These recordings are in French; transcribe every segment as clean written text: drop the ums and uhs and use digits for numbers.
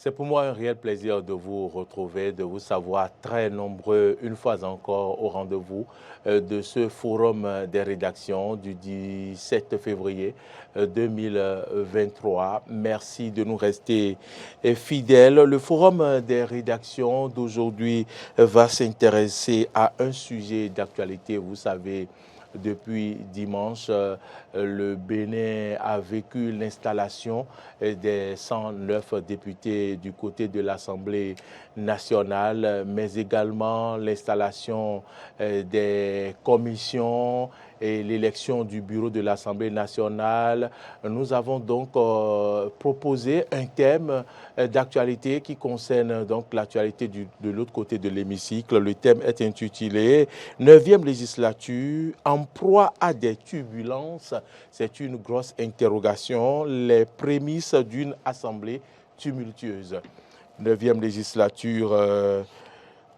C'est pour moi un réel plaisir de vous retrouver, de vous savoir très nombreux, une fois encore, au rendez-vous de ce forum des rédactions du 17 février 2023. Merci de nous rester fidèles. Le forum des rédactions d'aujourd'hui va s'intéresser à un sujet d'actualité. Vous savez, depuis dimanche, le Bénin a vécu l'installation des 109 députés du côté de l'Assemblée nationale, mais également l'installation des commissions et l'élection du bureau de l'Assemblée nationale. Nous avons donc proposé un thème d'actualité qui concerne donc l'actualité de l'autre côté de l'hémicycle. Le thème est intitulé « 9e législature en proie à des turbulences ». C'est une grosse interrogation, les prémices d'une assemblée tumultueuse. 9e législature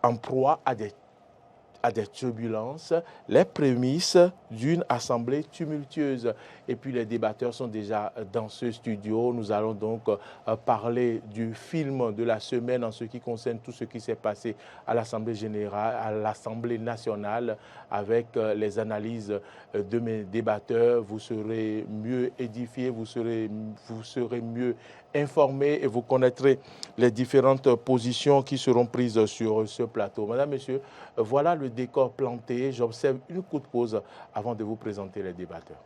en proie à des turbulences, les prémices d'une assemblée tumultueuse. Et puis les débatteurs sont déjà dans ce studio. Nous allons donc parler du film de la semaine en ce qui concerne tout ce qui s'est passé à l'Assemblée générale, à l'Assemblée nationale, avec les analyses de mes débatteurs. Vous serez mieux édifiés, vous serez mieux informés et vous connaîtrez les différentes positions qui seront prises sur ce plateau. Madame, Messieurs, voilà le décor planté. J'observe une courte pause avant de vous présenter les débatteurs.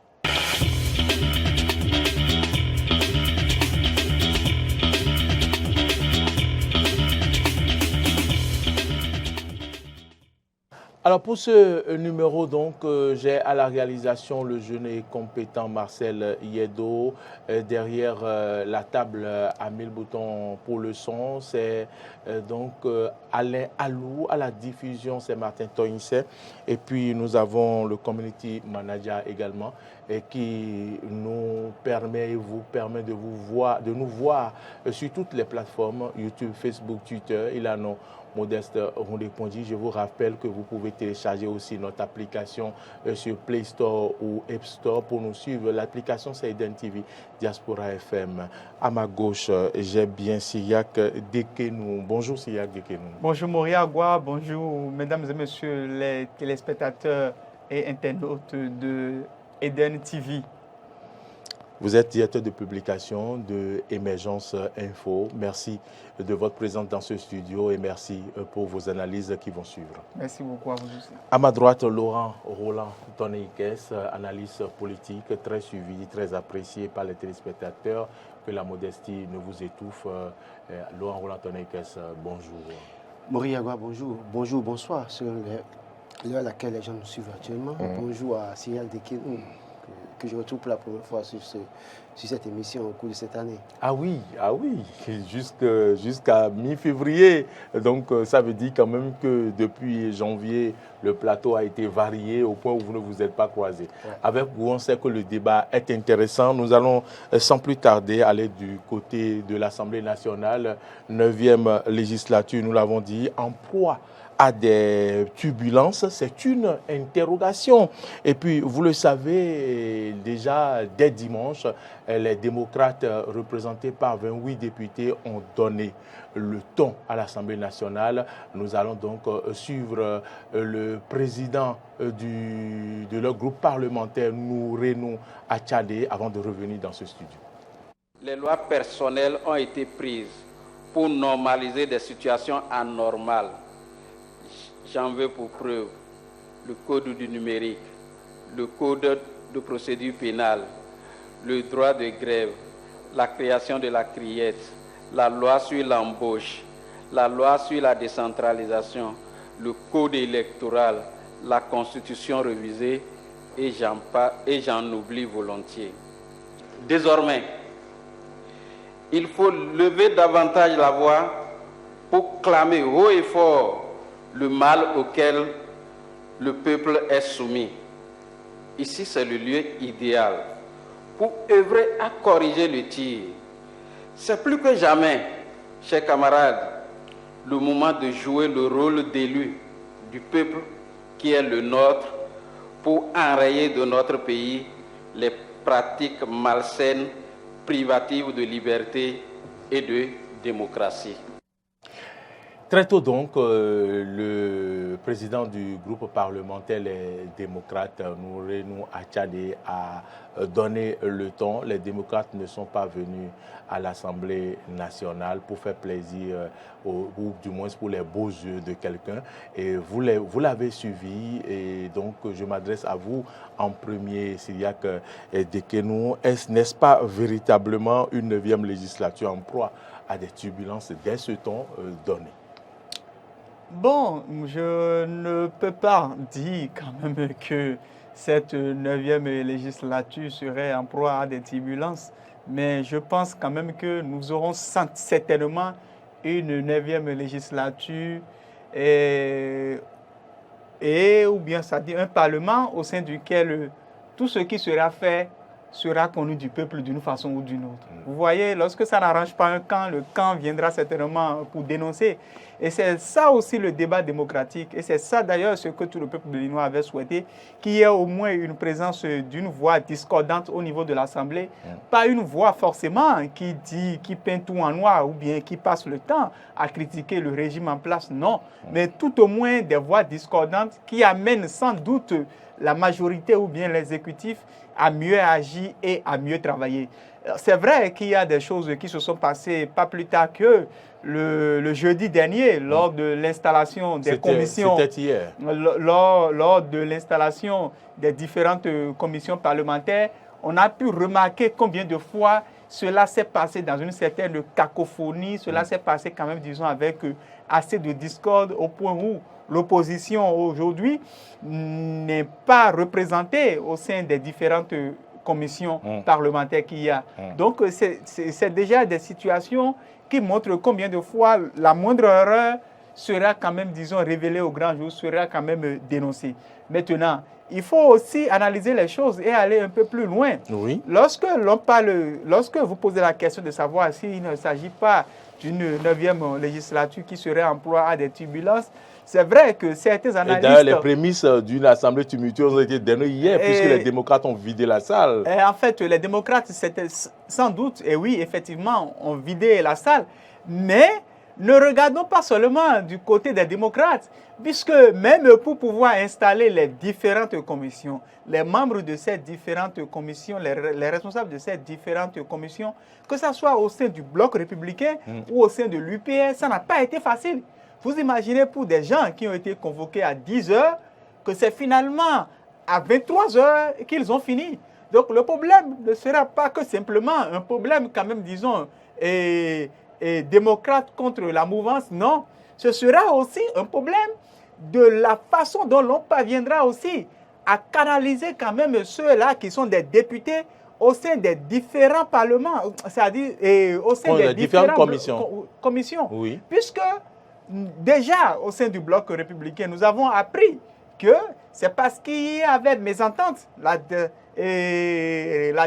Alors pour ce numéro, donc, j'ai à la réalisation le jeune et compétent Marcel Yedo. Derrière la table à 1000 boutons pour le son, c'est donc Alain Alou. À la diffusion, c'est Martin Toinsé. Et puis nous avons le community manager également, et qui nous permet et vous permet de nous voir sur toutes les plateformes, YouTube, Facebook, Twitter. Il a nos Modeste Rondepondi. Je vous rappelle que vous pouvez télécharger aussi notre application sur Play Store ou App Store pour nous suivre. L'application, c'est Eden TV, Diaspora FM. À ma gauche, j'ai bien Siyak Dekenou. Bonjour Siyak Dekenou. Bonjour Moriagua, bonjour mesdames et messieurs les téléspectateurs et internautes de Eden TV. Vous êtes directeur de publication de Émergence Info. Merci de votre présence dans ce studio et merci pour vos analyses qui vont suivre. Merci beaucoup à vous aussi. À ma droite, Laurent Roland Tonneikes, analyste politique très suivi, très apprécié par les téléspectateurs. Que la modestie ne vous étouffe. Laurent Roland Tonneikes, bonjour. Moriagua, bonjour. Bonjour, bonsoir. C'est l'heure à laquelle les gens nous suivent actuellement. Bonjour à Cyril Dekenou, que je retrouve pour la première fois sur cette émission au cours de cette année. Ah oui, jusqu'à mi-février. Donc ça veut dire quand même que depuis janvier, le plateau a été varié au point où vous ne vous êtes pas croisés. Ouais. Avec vous, on sait que le débat est intéressant. Nous allons sans plus tarder aller du côté de l'Assemblée nationale, 9e législature, nous l'avons dit, en proie à des turbulences, c'est une interrogation. Et puis, vous le savez, déjà dès dimanche, les démocrates représentés par 28 députés ont donné le ton à l'Assemblée nationale. Nous allons donc suivre le président de leur groupe parlementaire, Nourenou Achadé, avant de revenir dans ce studio. Les lois personnelles ont été prises pour normaliser des situations anormales. J'en veux pour preuve le code du numérique, le code de procédure pénale, le droit de grève, la création de la criette, la loi sur l'embauche, la loi sur la décentralisation, le code électoral, la constitution révisée et j'en oublie volontiers. Désormais, il faut lever davantage la voix pour clamer haut et fort le mal auquel le peuple est soumis. Ici, c'est le lieu idéal pour œuvrer à corriger le tir. C'est plus que jamais, chers camarades, le moment de jouer le rôle d'élu du peuple qui est le nôtre pour enrayer de notre pays les pratiques malsaines, privatives de liberté et de démocratie. Très tôt donc, le président du groupe parlementaire Les Démocrates, Nouré Achadé, a donné le ton. Les démocrates ne sont pas venus à l'Assemblée nationale pour faire plaisir, ou du moins pour les beaux yeux de quelqu'un. Et vous l'avez suivi, et donc je m'adresse à vous en premier, Cyriaque Dekénou. N'est-ce pas véritablement une 9e législature en proie à des turbulences dès ce ton donné? Bon, je ne peux pas dire quand même que cette 9e législature serait en proie à des turbulences, mais je pense quand même que nous aurons certainement une 9e législature et ou bien ça dit un parlement au sein duquel tout ce qui sera fait sera connu du peuple d'une façon ou d'une autre. Vous voyez, lorsque ça n'arrange pas un camp, le camp viendra certainement pour dénoncer. Et c'est ça aussi le débat démocratique. Et c'est ça d'ailleurs ce que tout le peuple béninois avait souhaité, qu'il y ait au moins une présence d'une voix discordante au niveau de l'Assemblée. Pas une voix forcément qui peint tout en noir ou bien qui passe le temps à critiquer le régime en place. Non, mais tout au moins des voix discordantes qui amènent sans doute la majorité ou bien l'exécutif à mieux agir et à mieux travailler. C'est vrai qu'il y a des choses qui se sont passées pas plus tard que le jeudi dernier, lors de l'installation des commissions. C'était hier. Lors de l'installation des différentes commissions parlementaires, on a pu remarquer combien de fois cela s'est passé dans une certaine cacophonie, cela s'est passé quand même, disons, avec assez de discorde au point où l'opposition aujourd'hui n'est pas représentée au sein des différentes commissions parlementaires qu'il y a. Donc, c'est déjà des situations qui montrent combien de fois la moindre erreur sera quand même, disons, révélée au grand jour, sera quand même dénoncée. Maintenant, il faut aussi analyser les choses et aller un peu plus loin. Oui. Lorsque vous posez la question de savoir s'il ne s'agit pas d'une 9e législature qui serait en proie à des turbulences, c'est vrai que certains analystes... Et d'ailleurs, les prémices d'une assemblée tumultueuse ont été données hier, puisque les démocrates ont vidé la salle. En fait, les démocrates, c'était sans doute, et oui, effectivement, ont vidé la salle. Mais ne regardons pas seulement du côté des démocrates, puisque même pour pouvoir installer les différentes commissions, les membres de ces différentes commissions, les responsables de ces différentes commissions, que ce soit au sein du bloc républicain ou au sein de l'UPR, ça n'a pas été facile. Vous imaginez pour des gens qui ont été convoqués à 10 heures, que c'est finalement à 23 heures qu'ils ont fini. Donc le problème ne sera pas que simplement un problème quand même, disons, démocrate contre la mouvance, non. Ce sera aussi un problème de la façon dont l'on parviendra aussi à canaliser quand même ceux-là qui sont des députés au sein des différents parlements, c'est-à-dire au sein des différentes commissions. Oui. Puisque déjà au sein du bloc républicain, nous avons appris que c'est parce qu'il y avait mésentente la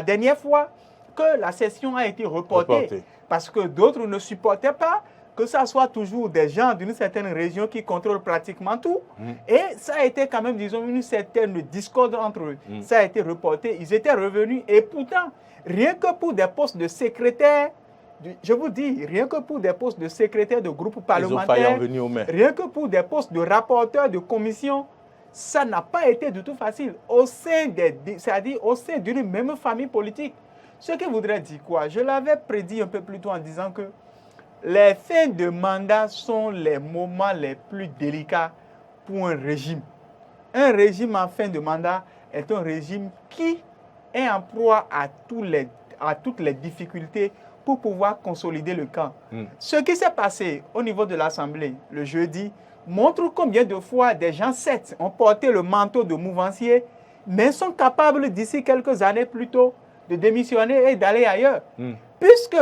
dernière fois que la session a été reportée. Parce que d'autres ne supportaient pas que ça soit toujours des gens d'une certaine région qui contrôlent pratiquement tout. Et ça a été quand même, disons, une certaine discorde entre eux. Ça a été reporté, ils étaient revenus. Et pourtant, rien que pour des postes de secrétaire, je vous dis, rien que pour des postes de secrétaire de groupe parlementaire, rien que pour des postes de rapporteur de commission, ça n'a pas été du tout facile. C'est-à-dire au sein d'une même famille politique. Ce qui voudrait dire quoi? Je l'avais prédit un peu plus tôt en disant que les fins de mandat sont les moments les plus délicats pour un régime. Un régime en fin de mandat est un régime qui est en proie à toutes les difficultés pour pouvoir consolider le camp. Ce qui s'est passé au niveau de l'Assemblée le jeudi montre combien de fois des gens, certes, ont porté le manteau de mouvancier, mais sont capables d'ici quelques années plus tôt de démissionner et d'aller ailleurs. Puisque,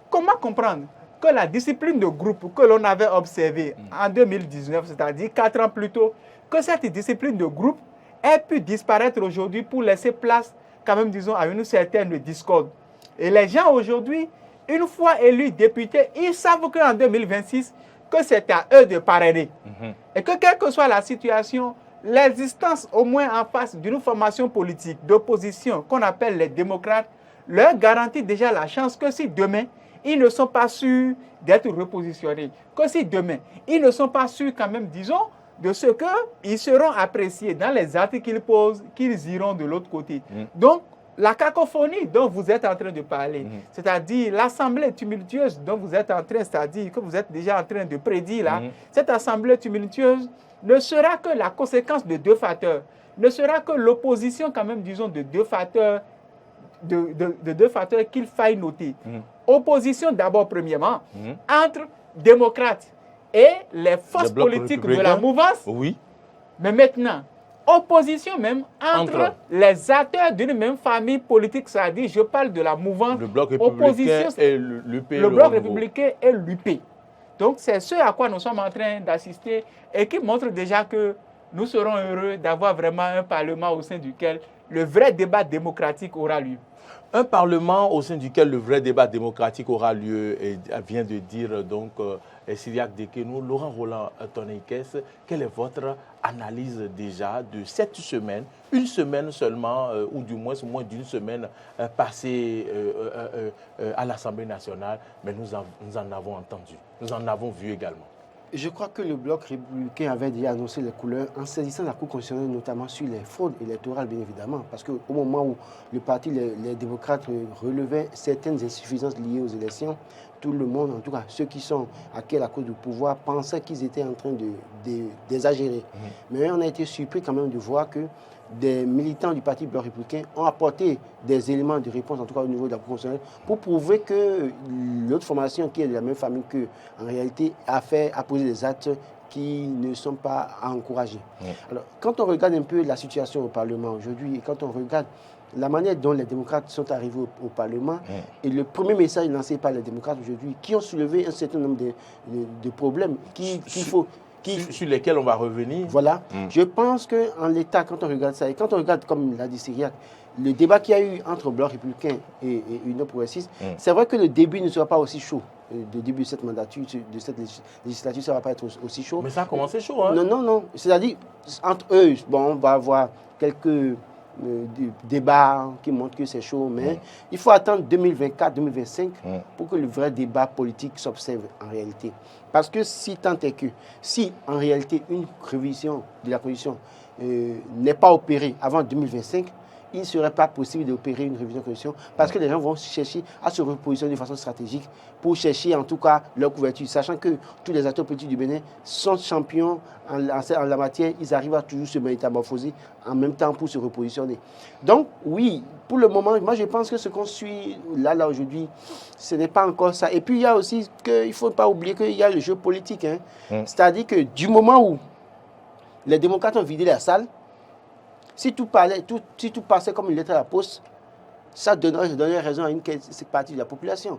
comment comprendre que la discipline de groupe que l'on avait observée en 2019, c'est-à-dire 4 ans plus tôt, que cette discipline de groupe ait pu disparaître aujourd'hui pour laisser place, quand même, disons, à une certaine discorde. Et les gens aujourd'hui, une fois élus députés, ils savent qu'en 2026, que c'est à eux de parrainer. Et que quelle que soit la situation, l'existence au moins en face d'une formation politique d'opposition qu'on appelle les démocrates leur garantit déjà la chance que si demain ils ne sont pas sûrs d'être repositionnés. Que si demain, ils ne sont pas sûrs quand même, disons, de ce qu'ils seront appréciés dans les actes qu'ils posent, qu'ils iront de l'autre côté. Donc, la cacophonie dont vous êtes en train de parler, c'est-à-dire l'assemblée tumultueuse dont vous êtes en train, c'est-à-dire que vous êtes déjà en train de prédire là, cette assemblée tumultueuse ne sera que la conséquence de deux facteurs, ne sera que l'opposition quand même, disons, de deux facteurs, de deux facteurs qu'il faille noter. Opposition d'abord, premièrement, entre démocrates et les forces politiques de la mouvance. Oui. Mais maintenant, opposition même entre les acteurs d'une même famille politique, c'est-à-dire, je parle de la mouvance. Le bloc républicain et l'UP. Le bloc républicain et l'UP. Donc, c'est ce à quoi nous sommes en train d'assister et qui montre déjà que nous serons heureux d'avoir vraiment un Parlement au sein duquel le vrai débat démocratique aura lieu. Un Parlement au sein duquel le vrai débat démocratique aura lieu, et vient de dire donc Cyriaque Dekénou. Laurent Roland Tonneikes, quelle est votre analyse déjà de cette semaine, une semaine seulement, ou du moins d'une semaine passée à l'Assemblée nationale, mais nous en avons entendu, nous en avons vu également. Je crois que le bloc républicain avait déjà annoncé les couleurs en saisissant la Cour constitutionnelle, notamment sur les fraudes électorales, bien évidemment. Parce qu'au moment où le parti, les démocrates, relevaient certaines insuffisances liées aux élections, tout le monde, en tout cas ceux qui sont acquis à la cause du pouvoir, pensaient qu'ils étaient en train d'exagérer. Mais on a été surpris quand même de voir que des militants du Parti bloc républicain ont apporté des éléments de réponse, en tout cas au niveau de la Cour constitutionnelle, pour prouver que l'autre formation, qui est de la même famille qu'eux, en réalité, a posé des actes qui ne sont pas à encourager. Alors, quand on regarde un peu la situation au Parlement aujourd'hui, et quand on regarde la manière dont les démocrates sont arrivés au Parlement, et le premier message lancé par les démocrates aujourd'hui, qui ont soulevé un certain nombre de problèmes sur lesquels on va revenir. Voilà. Je pense qu'en l'état, quand on regarde ça, et quand on regarde, comme l'a dit Cyriaque, le débat qu'il y a eu entre Bloc républicain et Union progressiste, c'est vrai que le début ne sera pas aussi chaud. Le début de cette mandature, de cette législature, ça ne va pas être aussi chaud. Mais ça a commencé chaud, hein? Non. C'est-à-dire, entre eux, bon, on va avoir quelques débats qui montrent que c'est chaud, mais il faut attendre 2024-2025 pour que le vrai débat politique s'observe en réalité. Parce que si en réalité une révision de la Constitution n'est pas opérée avant 2025, il ne serait pas possible d'opérer une révision de la Constitution parce que les gens vont chercher à se repositionner de façon stratégique pour chercher en tout cas leur couverture, sachant que tous les acteurs politiques du Bénin sont champions en la matière, ils arrivent à toujours se métamorphoser en même temps pour se repositionner. Donc oui, pour le moment, moi je pense que ce qu'on suit là aujourd'hui, ce n'est pas encore ça. Et puis il y a aussi qu'il ne faut pas oublier qu'il y a le jeu politique. C'est-à-dire que du moment où les démocrates ont vidé la salle, si tout passait comme une lettre à la poste, ça donnerait raison à une partie de la population.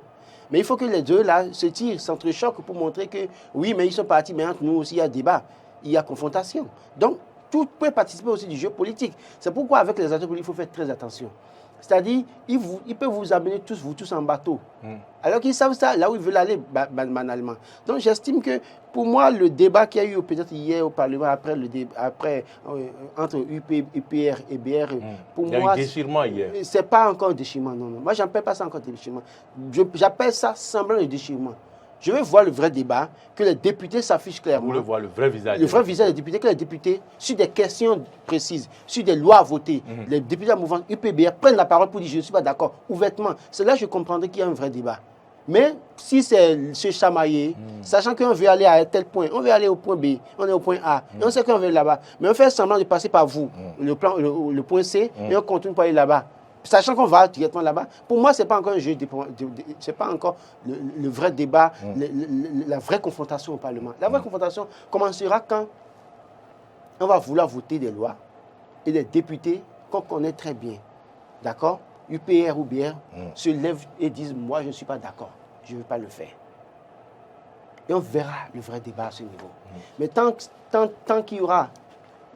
Mais il faut que les deux là se tirent, s'entrechoquent pour montrer que oui, mais ils sont partis, mais entre nous aussi il y a débat, il y a confrontation. Donc tout peut participer aussi du jeu politique. C'est pourquoi avec les acteurs politiques, il faut faire très attention. C'est-à-dire, ils peuvent vous amener tous en bateau. Alors qu'ils savent ça, là où ils veulent aller banalement. Donc j'estime que pour moi, le débat qu'il y a eu peut-être hier au Parlement, entre UPR et BR, pour moi, il y a eu un déchirement hier. Ce n'est pas encore un déchirement, non. Moi, je n'appelle pas ça encore un déchirement. J'appelle ça semblant de déchirement. Je veux voir le vrai débat, que les députés s'affichent clairement. Vous voulez voir le vrai visage. Le vrai visage des députés, que les députés, sur des questions précises, sur des lois à voter, les députés de la mouvance UPBR prennent la parole pour dire je ne suis pas d'accord, ouvertement. C'est là que je comprendrai qu'il y a un vrai débat. Mais si c'est se chamailler, sachant qu'on veut aller à tel point, on veut aller au point B, on est au point A, et on sait qu'on veut aller là-bas, mais on fait semblant de passer par vous, le point C, et on continue pour aller là-bas. Sachant qu'on va directement là-bas, pour moi, ce n'est pas encore un jeu, ce n'est pas encore le vrai débat, la vraie confrontation au Parlement. La vraie confrontation commencera quand on va vouloir voter des lois et des députés qu'on connaît très bien. D'accord? UPR ou BR se lèvent et disent « moi, je ne suis pas d'accord, je ne veux pas le faire ». Et on verra le vrai débat à ce niveau. Mais tant qu'il y aura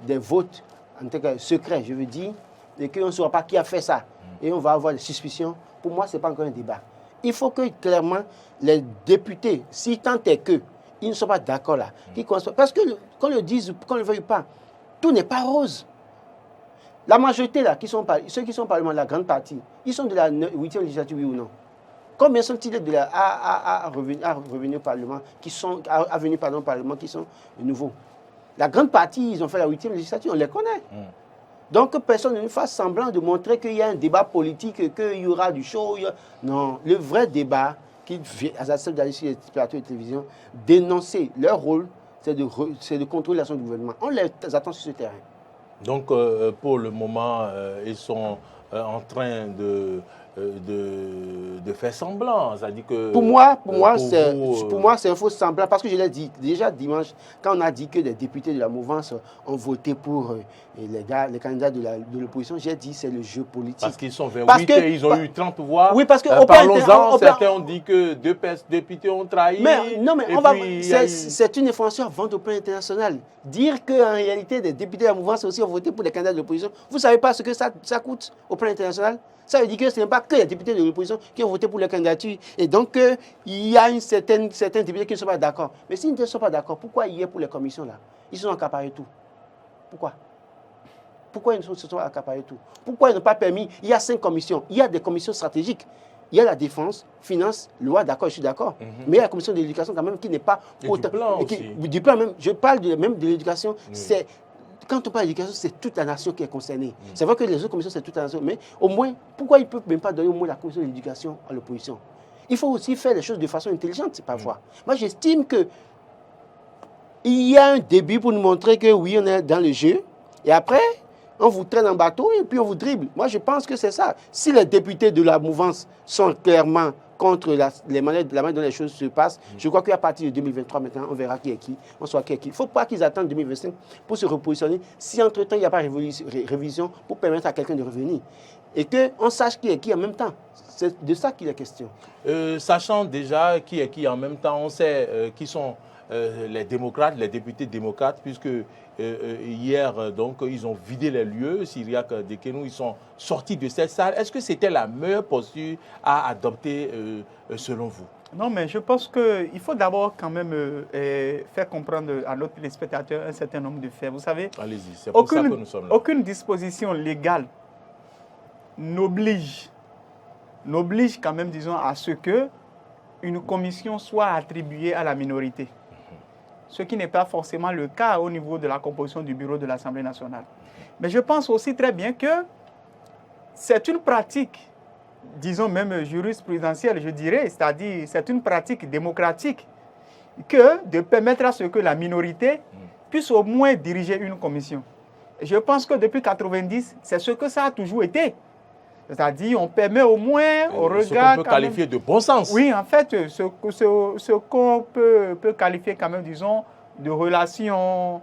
des votes, en tout cas secrets, je veux dire, et qu'on ne saura pas qui a fait ça, et on va avoir des suspicions, pour moi, ce n'est pas encore un débat. Il faut que, clairement, les députés, si tant est qu'ils ne sont pas d'accord là, parce que, qu'on le dise, qu'on ne le veuille pas, tout n'est pas rose. La majorité, là, ceux qui sont au Parlement, la grande partie, ils sont de la 8e législature, oui ou non? Combien sont-ils à revenir au Parlement, à venir au Parlement qui sont nouveaux? La grande partie, ils ont fait la 8e législature, on les connaît. Donc, que personne ne fasse semblant de montrer qu'il y a un débat politique, qu'il y aura du show. Non, le vrai débat, qu'ils acceptent d'aller sur les plateaux de télévision, dénoncer leur rôle, c'est de contrôler l'action du gouvernement. On les attend sur ce terrain. Donc, pour le moment, ils sont en train de faire semblant. Ça dit que pour moi, c'est un faux semblant parce que je l'ai dit déjà dimanche, quand on a dit que les députés de la mouvance ont voté pour les candidats de l'opposition, j'ai dit c'est le jeu politique. Parce qu'ils sont 28 et ils ont eu 30 voix. Oui, parce que parlons-en, certains ont dit que 2 députés ont trahi. C'est une information vente au plan international. Dire qu'en réalité, des députés de la mouvance aussi ont voté pour les candidats de l'opposition, vous ne savez pas ce que ça coûte au plan international? Ça veut dire que ce n'est pas que les députés de l'opposition qui ont voté pour les candidatures. Et donc, il y a certains députés qui ne sont pas d'accord. Mais s'ils ne sont pas d'accord, pourquoi hier pour les commissions là? Ils sont accaparés tout. Pourquoi? Pourquoi ils se sont accaparés tout? Pourquoi ils n'ont pas permis? Il y a 5 commissions. Il y a des commissions stratégiques. Il y a la défense, finance, loi, d'accord, je suis d'accord. Mais il y a la commission de l'éducation quand même qui n'est pas... Du plan même. Je parle même de l'éducation. C'est... Quand on parle d'éducation, c'est toute la nation qui est concernée. C'est vrai que les autres commissions, c'est toute la nation. Mais au moins, pourquoi ils ne peuvent même pas donner au moins la commission de l'éducation à l'opposition? Il faut aussi faire les choses de façon intelligente, parfois. Moi, j'estime qu'il y a un début pour nous montrer que oui, on est dans le jeu. Et après, on vous traîne en bateau et puis on vous dribble. Moi, je pense que c'est ça. Si les députés de la mouvance sont clairement contre la manière dont les choses se passent, je crois qu'à partir de 2023, maintenant, on verra qui est qui, on saura qui est qui. Il ne faut pas qu'ils attendent 2025 pour se repositionner si entre-temps, il n'y a pas révision pour permettre à quelqu'un de revenir. Et qu'on sache qui est qui en même temps. C'est de ça qu'il est question. Sachant déjà qui est qui en même temps, on sait qui sont les démocrates, les députés démocrates, puisque hier, donc, ils ont vidé les lieux. Cyriaque Dekénou, ils sont sortis de cette salle. Est-ce que c'était la meilleure posture à adopter selon vous? Non, mais je pense qu'il faut d'abord quand même faire comprendre à notre téléspectateur un certain nombre de faits. Vous savez, allez-y, c'est pour ça que nous sommes là. Aucune disposition légale n'oblige quand même, disons, à ce que une commission soit attribuée à la minorité. Ce qui n'est pas forcément le cas au niveau de la composition du bureau de l'Assemblée nationale. Mais je pense aussi très bien que c'est une pratique, disons même jurisprudentielle, je dirais, c'est-à-dire c'est une pratique démocratique que de permettre à ce que la minorité puisse au moins diriger une commission. Et je pense que depuis 1990, c'est ce que ça a toujours été. C'est-à-dire, on permet au moins au regard... Ce qu'on peut qualifier de bon sens. Oui, en fait, ce qu'on peut qualifier quand même, disons, de relation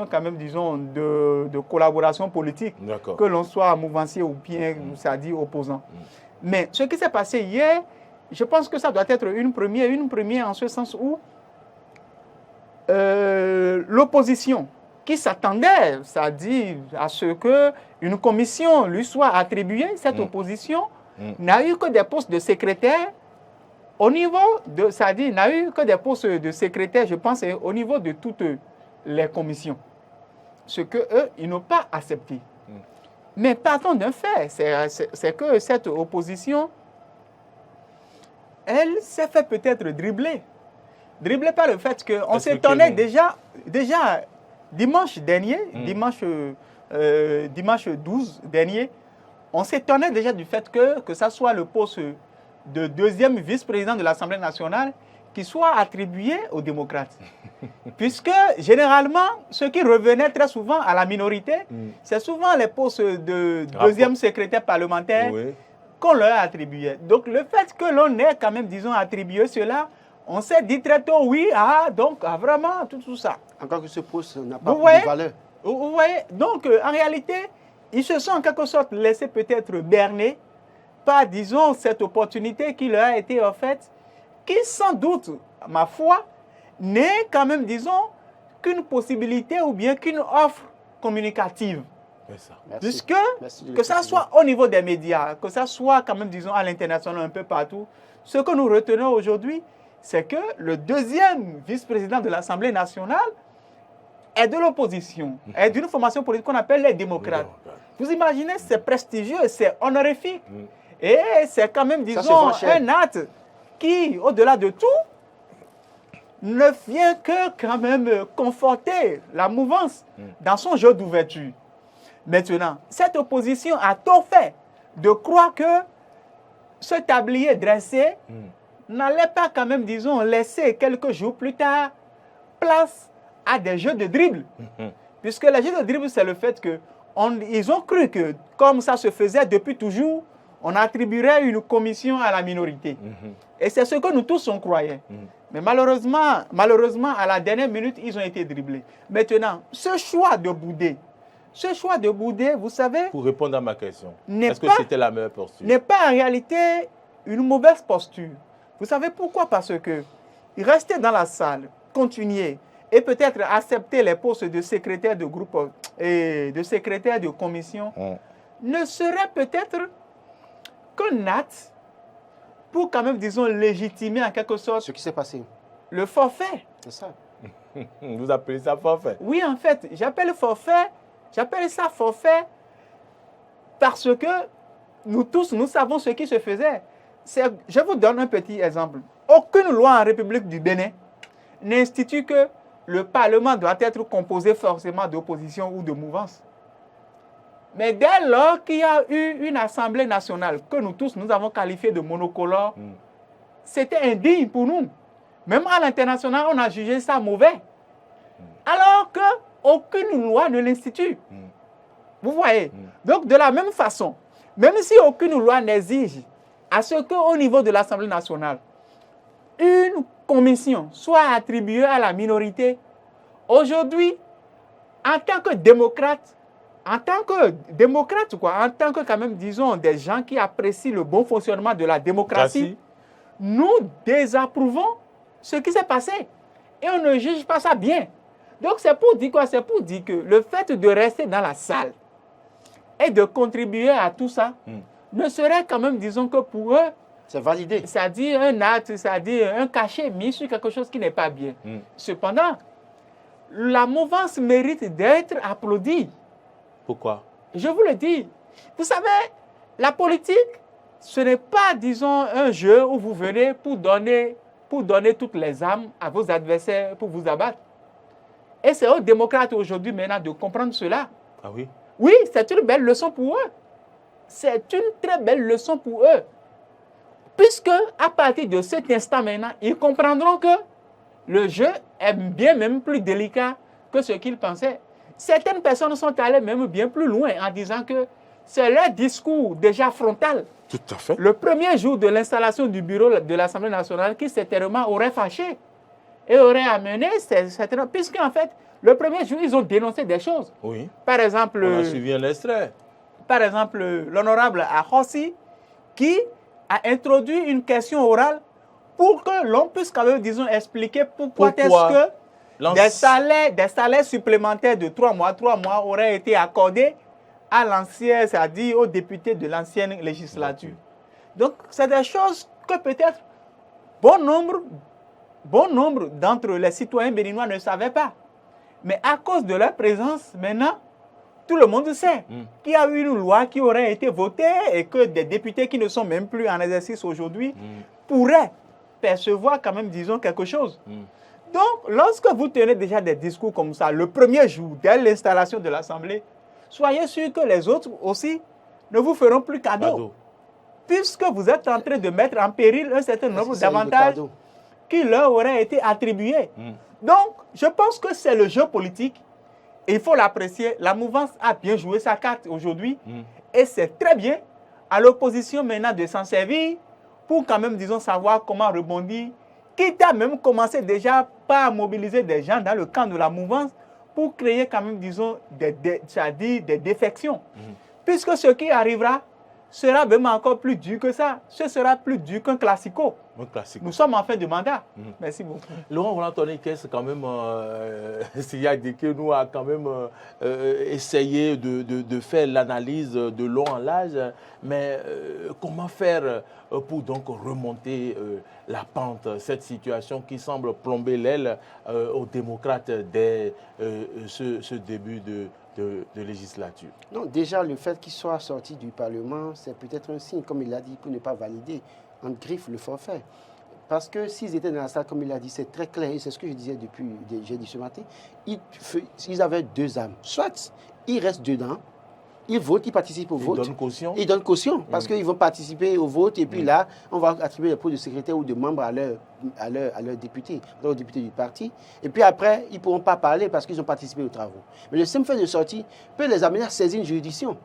quand même, disons, de collaboration politique, que l'on soit mouvancier ou bien, c'est-à-dire opposant. Mais ce qui s'est passé hier, je pense que ça doit être une première en ce sens où l'opposition qui s'attendait, c'est-à-dire à ce qu'une commission lui soit attribuée, cette opposition n'a eu que des postes de secrétaire au niveau de, c'est-à-dire n'a eu que des postes de secrétaire, je pense, au niveau de toutes les commissions. Ce qu'eux, ils n'ont pas accepté. Mais partons d'un fait, c'est que cette opposition, elle s'est fait peut-être dribbler. Dribbler par le fait qu'on s'étonnait déjà dimanche dernier, dimanche 12 dernier, on s'étonnait déjà du fait que ça soit le poste de deuxième vice-président de l'Assemblée nationale qui soit attribué aux démocrates. Puisque généralement, ce qui revenait très souvent à la minorité, c'est souvent les postes de deuxième secrétaire parlementaire qu'on leur attribuait. Donc le fait que l'on ait quand même, disons, attribué cela, on s'est dit très tôt, vraiment, tout ça. Encore que ce poste n'a pas de valeur. Vous voyez, donc en réalité, ils se sont en quelque sorte laissés peut-être berner par, disons, cette opportunité qui leur a été offerte, qui sans doute, ma foi, n'est quand même, disons, qu'une possibilité ou bien qu'une offre communicative. Puisque, que ça soit au niveau des médias, que ça soit quand même, disons, à l'international, un peu partout, ce que nous retenons aujourd'hui, c'est que le deuxième vice-président de l'Assemblée nationale est de l'opposition, est d'une formation politique qu'on appelle les démocrates. Vous imaginez, c'est prestigieux, c'est honorifique. Et c'est quand même, disons, un acte qui, au-delà de tout, ne vient que quand même conforter la mouvance dans son jeu d'ouverture. Maintenant, cette opposition a tôt fait de croire que ce tablier dressé n'allait pas quand même, disons, laisser quelques jours plus tard place à des jeux de dribble. Puisque les jeux de dribble, c'est le fait que ils ont cru que, comme ça se faisait depuis toujours, on attribuerait une commission à la minorité. Et c'est ce que nous tous on croyait. Mais malheureusement, à la dernière minute, ils ont été dribblés. Maintenant, ce choix de bouder, vous savez... Pour répondre à ma question, est-ce que c'était la meilleure posture? N'est pas en réalité une mauvaise posture. Vous savez pourquoi? Parce que rester dans la salle, continuer, et peut-être accepter les postes de secrétaire de groupe et de secrétaire de commission, ne serait peut-être qu'un acte pour quand même, disons, légitimer en quelque sorte ce qui s'est passé. Le forfait. C'est ça. Vous appelez ça forfait? Oui, en fait, j'appelle ça forfait parce que nous tous, nous savons ce qui se faisait. Je vous donne un petit exemple. Aucune loi en République du Bénin n'institue que le Parlement doit être composé forcément d'opposition ou de mouvance. Mais dès lors qu'il y a eu une Assemblée nationale que nous tous, nous avons qualifiée de monocolore, c'était indigne pour nous. Même à l'international, on a jugé ça mauvais. Alors qu'aucune loi ne l'institue. Vous voyez? Donc, de la même façon, même si aucune loi n'exige à ce qu'au niveau de l'Assemblée nationale, une commission soit attribuée à la minorité, aujourd'hui, en tant que démocrate, en tant que quand même, disons, des gens qui apprécient le bon fonctionnement de la démocratie, nous désapprouvons ce qui s'est passé. Et on ne juge pas ça bien. Donc c'est pour dire quoi? C'est pour dire que le fait de rester dans la salle et de contribuer à tout ça ne serait quand même, disons que pour eux, c'est validé. C'est-à-dire un acte, c'est-à-dire un cachet mis sur quelque chose qui n'est pas bien. Cependant, la mouvance mérite d'être applaudie. Pourquoi? Je vous le dis. Vous savez, la politique, ce n'est pas, disons, un jeu où vous venez pour donner toutes les armes à vos adversaires pour vous abattre. Et c'est aux démocrates aujourd'hui maintenant de comprendre cela. Ah oui? Oui, c'est une belle leçon pour eux. C'est une très belle leçon pour eux. Puisque, à partir de cet instant maintenant, ils comprendront que le jeu est bien même plus délicat que ce qu'ils pensaient. Certaines personnes sont allées même bien plus loin en disant que c'est leur discours déjà frontal. Tout à fait. Le premier jour de l'installation du bureau de l'Assemblée nationale qui certainement aurait fâché et aurait amené, puisqu'en fait, le premier jour, ils ont dénoncé des choses. Oui. Par exemple, on a suivi un extrait. Par exemple, l'honorable Ahossi qui a introduit une question orale pour que l'on puisse quand même, disons, expliquer pourquoi est-ce que des salaires supplémentaires de 3 mois auraient été accordés à l'ancien, c'est-à-dire aux députés de l'ancienne législature. Donc, c'est des choses que peut-être bon nombre d'entre les citoyens béninois ne savaient pas. Mais à cause de leur présence, maintenant, tout le monde sait qu'il y a eu une loi qui aurait été votée et que des députés qui ne sont même plus en exercice aujourd'hui pourraient percevoir quand même, disons, quelque chose. Donc, lorsque vous tenez déjà des discours comme ça, le premier jour, dès l'installation de l'Assemblée, soyez sûr que les autres aussi ne vous feront plus cadeau. Puisque vous êtes en train de mettre en péril un certain nombre d'avantages qui leur auraient été attribués. Donc, je pense que c'est le jeu politique. Il faut l'apprécier. La mouvance a bien joué sa carte aujourd'hui. Et c'est très bien à l'opposition maintenant de s'en servir pour quand même, disons, savoir comment rebondir. Quitte à même commencer déjà par mobiliser des gens dans le camp de la mouvance pour créer quand même, disons, des défections. Puisque ce qui arrivera sera même encore plus dur que ça. Ce sera plus dur qu'un classico. Nous sommes en fin de mandat. Merci beaucoup. Laurent Roland-Tonné, qu'est-ce quand même, que nous a quand même essayé de faire l'analyse de long en large, mais comment faire pour donc remonter la pente, cette situation qui semble plomber l'aile aux démocrates dès ce début de législature. Non, déjà, le fait qu'il soit sorti du Parlement, c'est peut-être un signe, comme il l'a dit, pour ne pas valider en griffe le forfait. Parce que s'ils étaient dans la salle, comme il l'a dit, c'est très clair, et c'est ce que je disais j'ai dit ce matin, ils avaient deux âmes. Soit ils restent dedans, ils votent, ils participent au vote. Ils donnent caution. Ils donnent caution, parce qu'ils vont participer au vote, et puis là, on va attribuer les postes de secrétaire ou de membres à leurs députés, aux députés du parti. Et puis après, ils ne pourront pas parler parce qu'ils ont participé aux travaux. Mais le simple fait de sortie peut les amener à saisir une juridiction.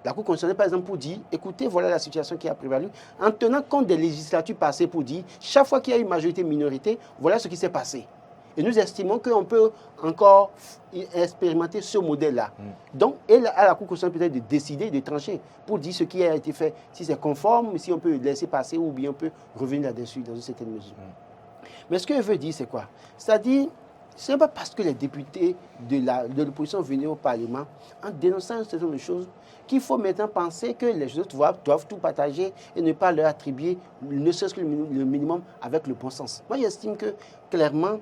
La Cour constitutionnelle, par exemple, pour dire, écoutez, voilà la situation qui a prévalu, en tenant compte des législatures passées pour dire, chaque fois qu'il y a une majorité-minorité, voilà ce qui s'est passé. Et nous estimons qu'on peut encore expérimenter ce modèle-là. Donc, à la Cour constitutionnelle peut-être de décider, de trancher, pour dire ce qui a été fait, si c'est conforme, si on peut laisser passer ou bien on peut revenir là-dessus dans une certaine mesure. Mais ce que je veux dire, c'est quoi? C'est-à-dire, ce n'est pas parce que les députés de l'opposition venaient au Parlement en dénonçant un certain nombre de choses qu'il faut maintenant penser que les autres doivent tout partager et ne pas leur attribuer ne serait-ce que le minimum avec le bon sens. Moi, j'estime que, clairement,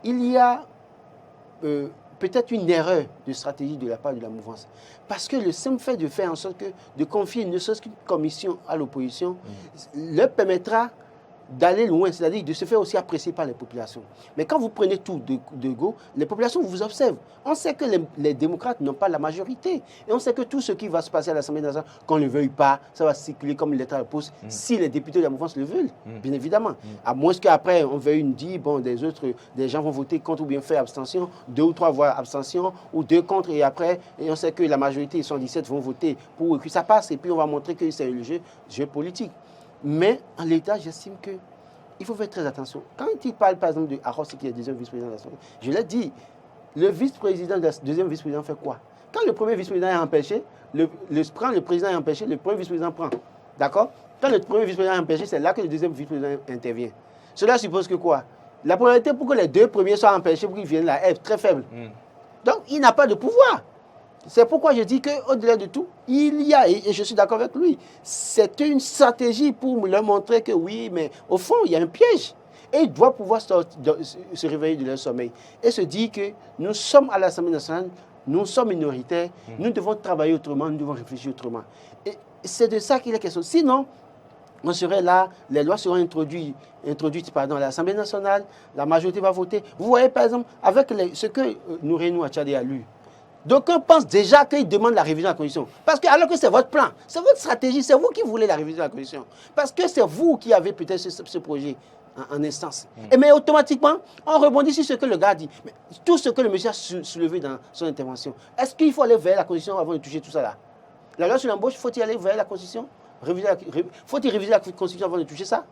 il y a peut-être une erreur de stratégie de la part de la mouvance. Parce que le simple fait de faire en sorte de confier ne serait-ce qu'une commission à l'opposition leur permettra d'aller loin, c'est-à-dire de se faire aussi apprécier par les populations. Mais quand vous prenez tout de go, les populations vous observent. On sait que les démocrates n'ont pas la majorité. Et on sait que tout ce qui va se passer à l'Assemblée nationale, qu'on ne le veuille pas, ça va circuler comme une lettre à la poste, si les députés de la mouvance le veulent, bien évidemment. À moins qu'après, on veuille dire, bon, des gens vont voter contre ou bien faire abstention, 2 ou 3 voix abstention, ou 2 contre, et après, et on sait que la majorité, ils sont 17, vont voter pour que ça passe, et puis on va montrer que c'est le jeu politique. Mais en l'état, j'estime qu'il faut faire très attention. Quand il parle, par exemple, de Arros, qui est le deuxième vice-président de l'Assemblée, je l'ai dit, le deuxième vice-président fait quoi? Quand le premier vice-président est empêché, le président est empêché, le premier vice-président prend. D'accord? Quand le premier vice-président est empêché, c'est là que le deuxième vice-président intervient. Cela suppose que quoi? La probabilité pour que les deux premiers soient empêchés pour qu'ils viennent là est très faible. Donc, il n'a pas de pouvoir. C'est pourquoi je dis qu'au-delà de tout, il y a, et je suis d'accord avec lui, c'est une stratégie pour leur montrer que oui, mais au fond, il y a un piège. Et ils doivent pouvoir se réveiller de leur sommeil et se dire que nous sommes à l'Assemblée nationale, nous sommes minoritaires, nous devons travailler autrement, nous devons réfléchir autrement. Et c'est de ça qu'il est question. Sinon, on serait là, les lois seront introduites à l'Assemblée nationale, la majorité va voter. Vous voyez, par exemple, avec ce que Nourenou Achadé a lu, d'aucuns pensent déjà qu'ils demandent la révision de la Constitution. Parce que, alors que c'est votre plan, c'est votre stratégie, c'est vous qui voulez la révision de la Constitution. Parce que c'est vous qui avez peut-être ce projet en instance. Mais automatiquement, on rebondit sur ce que le gars dit. Mais tout ce que le monsieur a soulevé dans son intervention, est-ce qu'il faut aller vers la Constitution avant de toucher tout ça là? La loi sur l'embauche, faut-il aller vers la Constitution? Faut-il réviser la Constitution avant de toucher ça?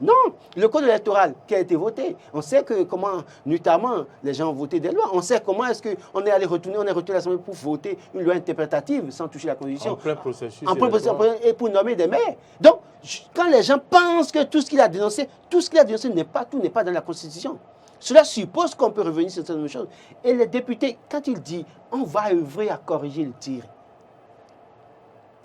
Non, le code électoral qui a été voté, on sait comment, notamment, les gens ont voté des lois. On sait comment est-ce qu'on est allé retourner l'Assemblée pour voter une loi interprétative sans toucher la Constitution. En plein processus. Et pour nommer des maires. Donc, quand les gens pensent que tout ce qu'il a dénoncé, n'est pas dans la Constitution. Cela suppose qu'on peut revenir sur certaines choses. Et les députés, quand ils disent on va œuvrer à corriger le tir,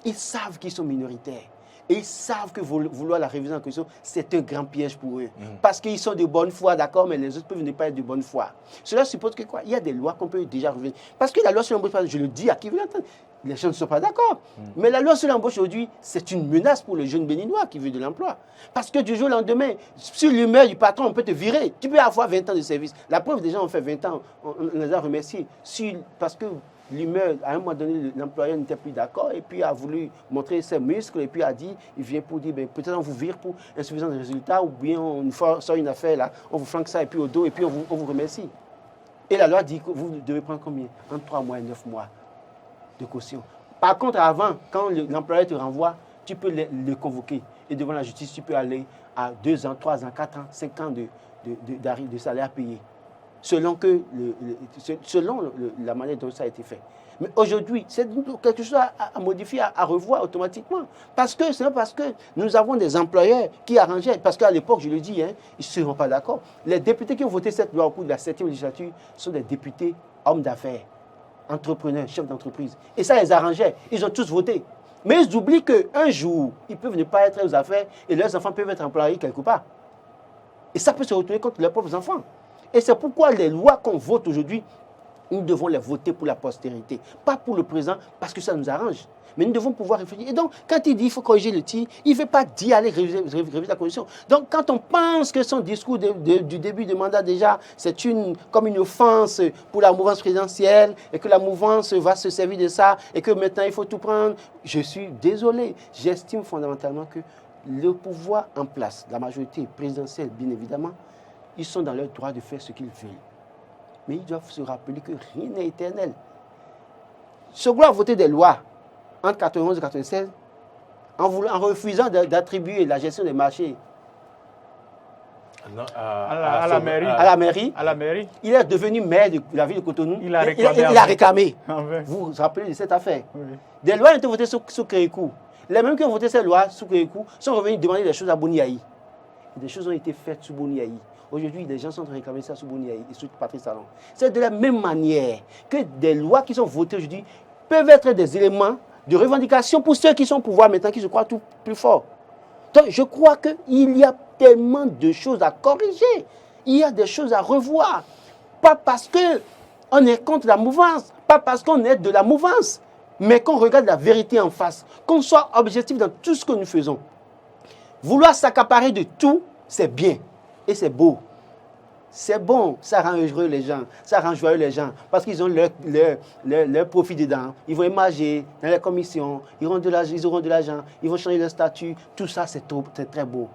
ils savent qu'ils sont minoritaires. Et ils savent que vouloir la révision de la Constitution, c'est un grand piège pour eux. Parce qu'ils sont de bonne foi, d'accord, mais les autres peuvent ne pas être de bonne foi. Cela suppose que quoi? Il y a des lois qu'on peut déjà revenir. Parce que la loi sur l'embauche, je le dis à qui veut l'entendre, les gens ne sont pas d'accord. Mais la loi sur l'embauche aujourd'hui, c'est une menace pour le jeune béninois qui veut de l'emploi. Parce que du jour au lendemain, sur l'humeur du patron, on peut te virer. Tu peux avoir 20 ans de service. La preuve, des gens ont fait 20 ans, on les a remerciés. Parce que l'humeur, à un moment donné, l'employeur n'était plus d'accord et puis a voulu montrer ses muscles et puis a dit, il vient pour dire, peut-être on vous vire pour insuffisance de résultats ou bien on sort une affaire là, on vous flanque ça et puis au dos et puis on vous remercie. Et la loi dit que vous devez prendre combien? Entre 3 mois et 9 mois de caution. Par contre, avant, quand l'employeur te renvoie, tu peux le convoquer et devant la justice, tu peux aller à 2 ans, 3 ans, 4 ans, 5 ans de salaire à payer. Selon la manière dont ça a été fait. Mais aujourd'hui, c'est quelque chose à modifier, à revoir automatiquement. C'est parce que nous avons des employeurs qui arrangeaient, parce qu'à l'époque, je le dis, ils ne seront pas d'accord. Les députés qui ont voté cette loi au cours de la 7e législature sont des députés hommes d'affaires, entrepreneurs, chefs d'entreprise. Et ça les arrangeait. Ils ont tous voté. Mais ils oublient qu'un jour, ils peuvent ne pas être aux affaires et leurs enfants peuvent être employés quelque part. Et ça peut se retourner contre leurs propres enfants. Et c'est pourquoi les lois qu'on vote aujourd'hui nous devons les voter pour la postérité, pas pour le présent, parce que ça nous arrange. Mais nous devons pouvoir réfléchir. Et donc, quand il dit qu'il faut corriger le tir, il ne veut pas dire aller réviser la Constitution. Donc, quand on pense que son discours du début de mandat déjà, c'est comme une offense pour la mouvance présidentielle, et que la mouvance va se servir de ça, et que maintenant il faut tout prendre, je suis désolé. J'estime fondamentalement que le pouvoir en place, la majorité présidentielle, bien évidemment, ils sont dans leur droit de faire ce qu'ils veulent. Mais ils doivent se rappeler que rien n'est éternel. Ce groupe a voté des lois entre 1991 et 1996 en refusant d'attribuer la gestion des marchés à la mairie. À la mairie. Il est devenu maire de la ville de Cotonou. Il a réclamé. Vous vous rappelez de cette affaire? Oui. Des lois ont été votées sous Kérékou. Les mêmes qui ont voté ces lois sous Kérékou sont revenus demander des choses à Boniaï. Des choses ont été faites sous Boniaï. Aujourd'hui, les gens sont en train de réclamer ça sous Boniaï et sous Patrice Talon. C'est de la même manière que des lois qui sont votées aujourd'hui peuvent être des éléments de revendication pour ceux qui sont au pouvoir maintenant, qui se croient tout plus forts. Donc, je crois qu'il y a tellement de choses à corriger. Il y a des choses à revoir. Pas parce qu'on est contre la mouvance, pas parce qu'on est de la mouvance, mais qu'on regarde la vérité en face, qu'on soit objectif dans tout ce que nous faisons. Vouloir s'accaparer de tout, c'est bien et c'est beau. C'est bon, ça rend heureux les gens, ça rend joyeux les gens, parce qu'ils ont leur profit dedans. Ils vont émarger dans les commissions, ils auront de l'argent, ils vont changer leur statut. Tout ça, c'est très beau.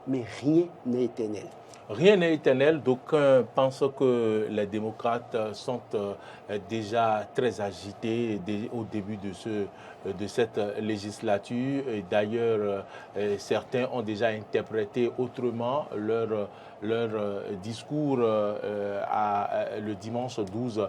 Mais rien n'est éternel. Rien n'est éternel. D'aucuns pensent que les démocrates sont déjà très agités au début de cette législature. D'ailleurs, certains ont déjà interprété autrement leur discours le dimanche 12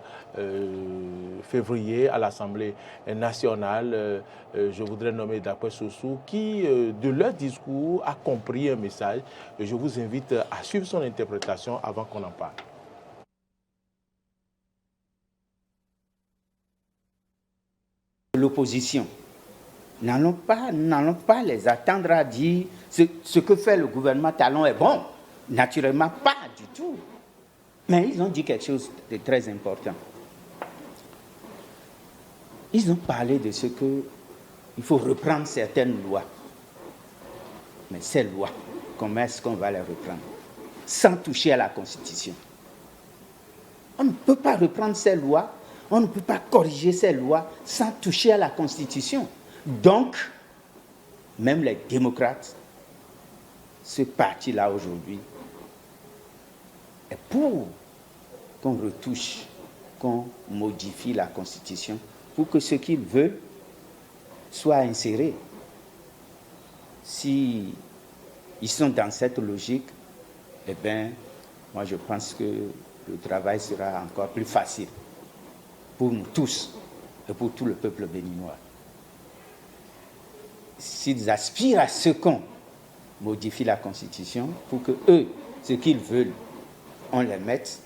février à l'Assemblée nationale. Je voudrais nommer Dakwé Sossou qui, de leur discours, a compris un message. Je vous invite à suivre son interprétation avant qu'on en parle. L'opposition. N'allons pas les attendre à dire ce que fait le gouvernement Talon est bon. Naturellement, pas du tout. Mais ils ont dit quelque chose de très important. Ils ont parlé de ce qu'il faut reprendre certaines lois. Mais ces lois, comment est-ce qu'on va les reprendre? Sans toucher à la Constitution. On ne peut pas reprendre ces lois, on ne peut pas corriger ces lois sans toucher à la Constitution. Donc, même les démocrates, ce parti-là aujourd'hui, est pour qu'on retouche, qu'on modifie la Constitution pour que ce qu'ils veulent soit inséré. Si ils sont dans cette logique, eh bien, moi je pense que le travail sera encore plus facile pour nous tous et pour tout le peuple béninois. S'ils aspirent à ce qu'on modifie la Constitution pour que eux, ce qu'ils veulent, on les mette,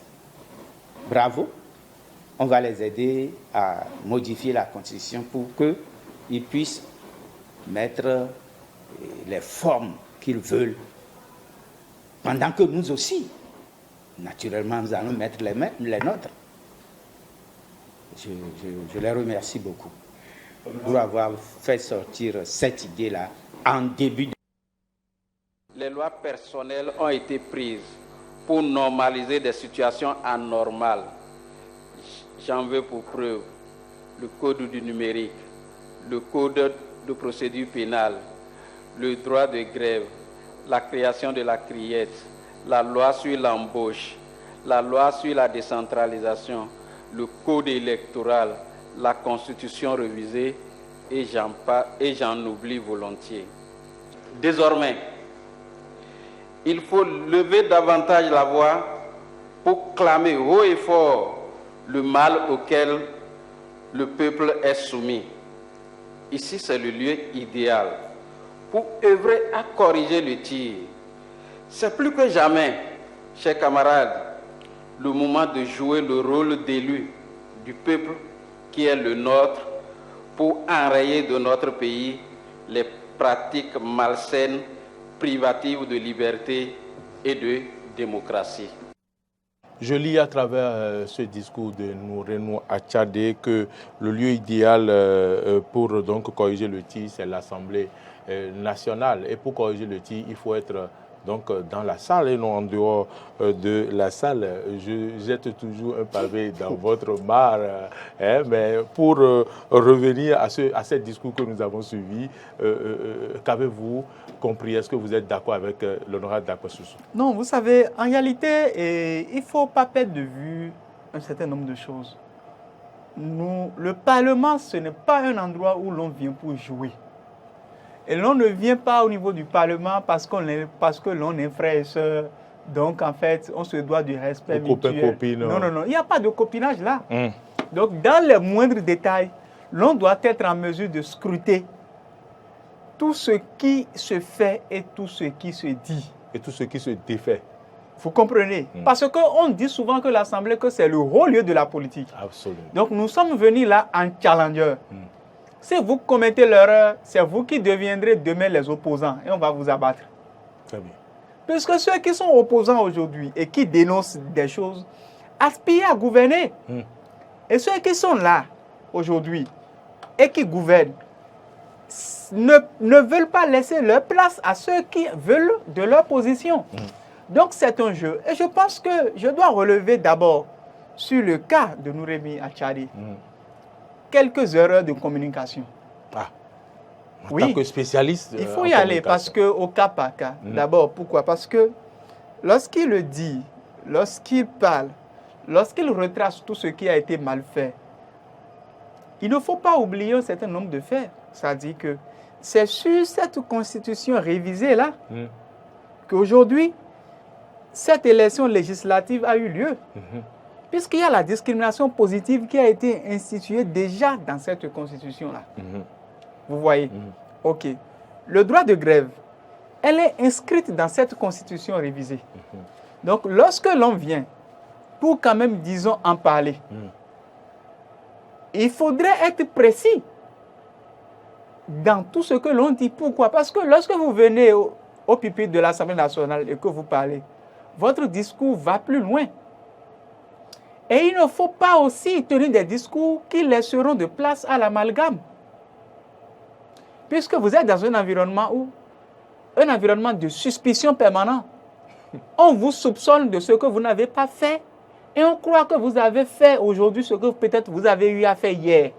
bravo, on va les aider à modifier la Constitution pour qu'ils puissent mettre les formes qu'ils veulent, pendant que nous aussi, naturellement, nous allons mettre les nôtres. Je les remercie beaucoup pour avoir fait sortir cette idée-là en début de... Les lois personnelles ont été prises pour normaliser des situations anormales. J'en veux pour preuve le code du numérique, le code de procédure pénale, le droit de grève, la création de la criette, la loi sur l'embauche, la loi sur la décentralisation, le code électoral, la constitution révisée, et j'en oublie volontiers. Désormais, il faut lever davantage la voix pour clamer haut et fort le mal auquel le peuple est soumis. Ici, c'est le lieu idéal pour œuvrer à corriger le tir. C'est plus que jamais, chers camarades, le moment de jouer le rôle d'élu du peuple qui est le nôtre pour enrayer de notre pays les pratiques malsaines, privatives de liberté et de démocratie. Je lis à travers ce discours de Noureno Achadé que le lieu idéal pour donc corriger le tir, c'est l'Assemblée nationale. Et pour corriger le tir, il faut être donc dans la salle et non en dehors de la salle. Je jette toujours un pavé dans votre mare. Mais pour revenir à ce discours que nous avons suivi, qu'avez-vous compris? Est-ce que vous êtes d'accord avec l'honorable Dankwa Soussou? Non, vous savez, en réalité, il ne faut pas perdre de vue un certain nombre de choses. Le Parlement, ce n'est pas un endroit où l'on vient pour jouer. Et l'on ne vient pas au niveau du Parlement parce que l'on est frère et soeur. Donc, en fait, on se doit du respect mutuel. Copine. Non. Il n'y a pas de copinage là. Donc, dans les moindres détails, l'on doit être en mesure de scruter tout ce qui se fait et tout ce qui se dit. Et tout ce qui se défait. Vous comprenez? Parce qu'on dit souvent que l'Assemblée, que c'est le haut lieu de la politique. Absolument. Donc, nous sommes venus là en challenger. Si vous commettez l'erreur, c'est vous qui deviendrez demain les opposants et on va vous abattre. Très bien. Puisque ceux qui sont opposants aujourd'hui et qui dénoncent des choses aspirent à gouverner. Et ceux qui sont là aujourd'hui et qui gouvernent ne veulent pas laisser leur place à ceux qui veulent de leur position. Donc c'est un jeu. Et je pense que je dois relever d'abord sur le cas de Noureno Achadé quelques erreurs de communication. En tant que spécialiste. Il faut y aller parce qu'au cas par cas. D'abord, pourquoi? Parce que lorsqu'il le dit, lorsqu'il parle, lorsqu'il retrace tout ce qui a été mal fait, il ne faut pas oublier un certain nombre de faits. C'est-à-dire que c'est sur cette constitution révisée-là qu'aujourd'hui, cette élection législative a eu lieu. Puisqu'il y a la discrimination positive qui a été instituée déjà dans cette constitution-là. Vous voyez? OK. Le droit de grève, elle est inscrite dans cette constitution révisée. Donc, lorsque l'on vient pour quand même, disons, en parler, il faudrait être précis dans tout ce que l'on dit. Pourquoi? Parce que lorsque vous venez au pupitre de l'Assemblée nationale et que vous parlez, votre discours va plus loin. Et il ne faut pas aussi tenir des discours qui laisseront de place à l'amalgame. Puisque vous êtes dans un environnement de suspicion permanente. On vous soupçonne de ce que vous n'avez pas fait et on croit que vous avez fait aujourd'hui ce que peut-être vous avez eu à faire hier.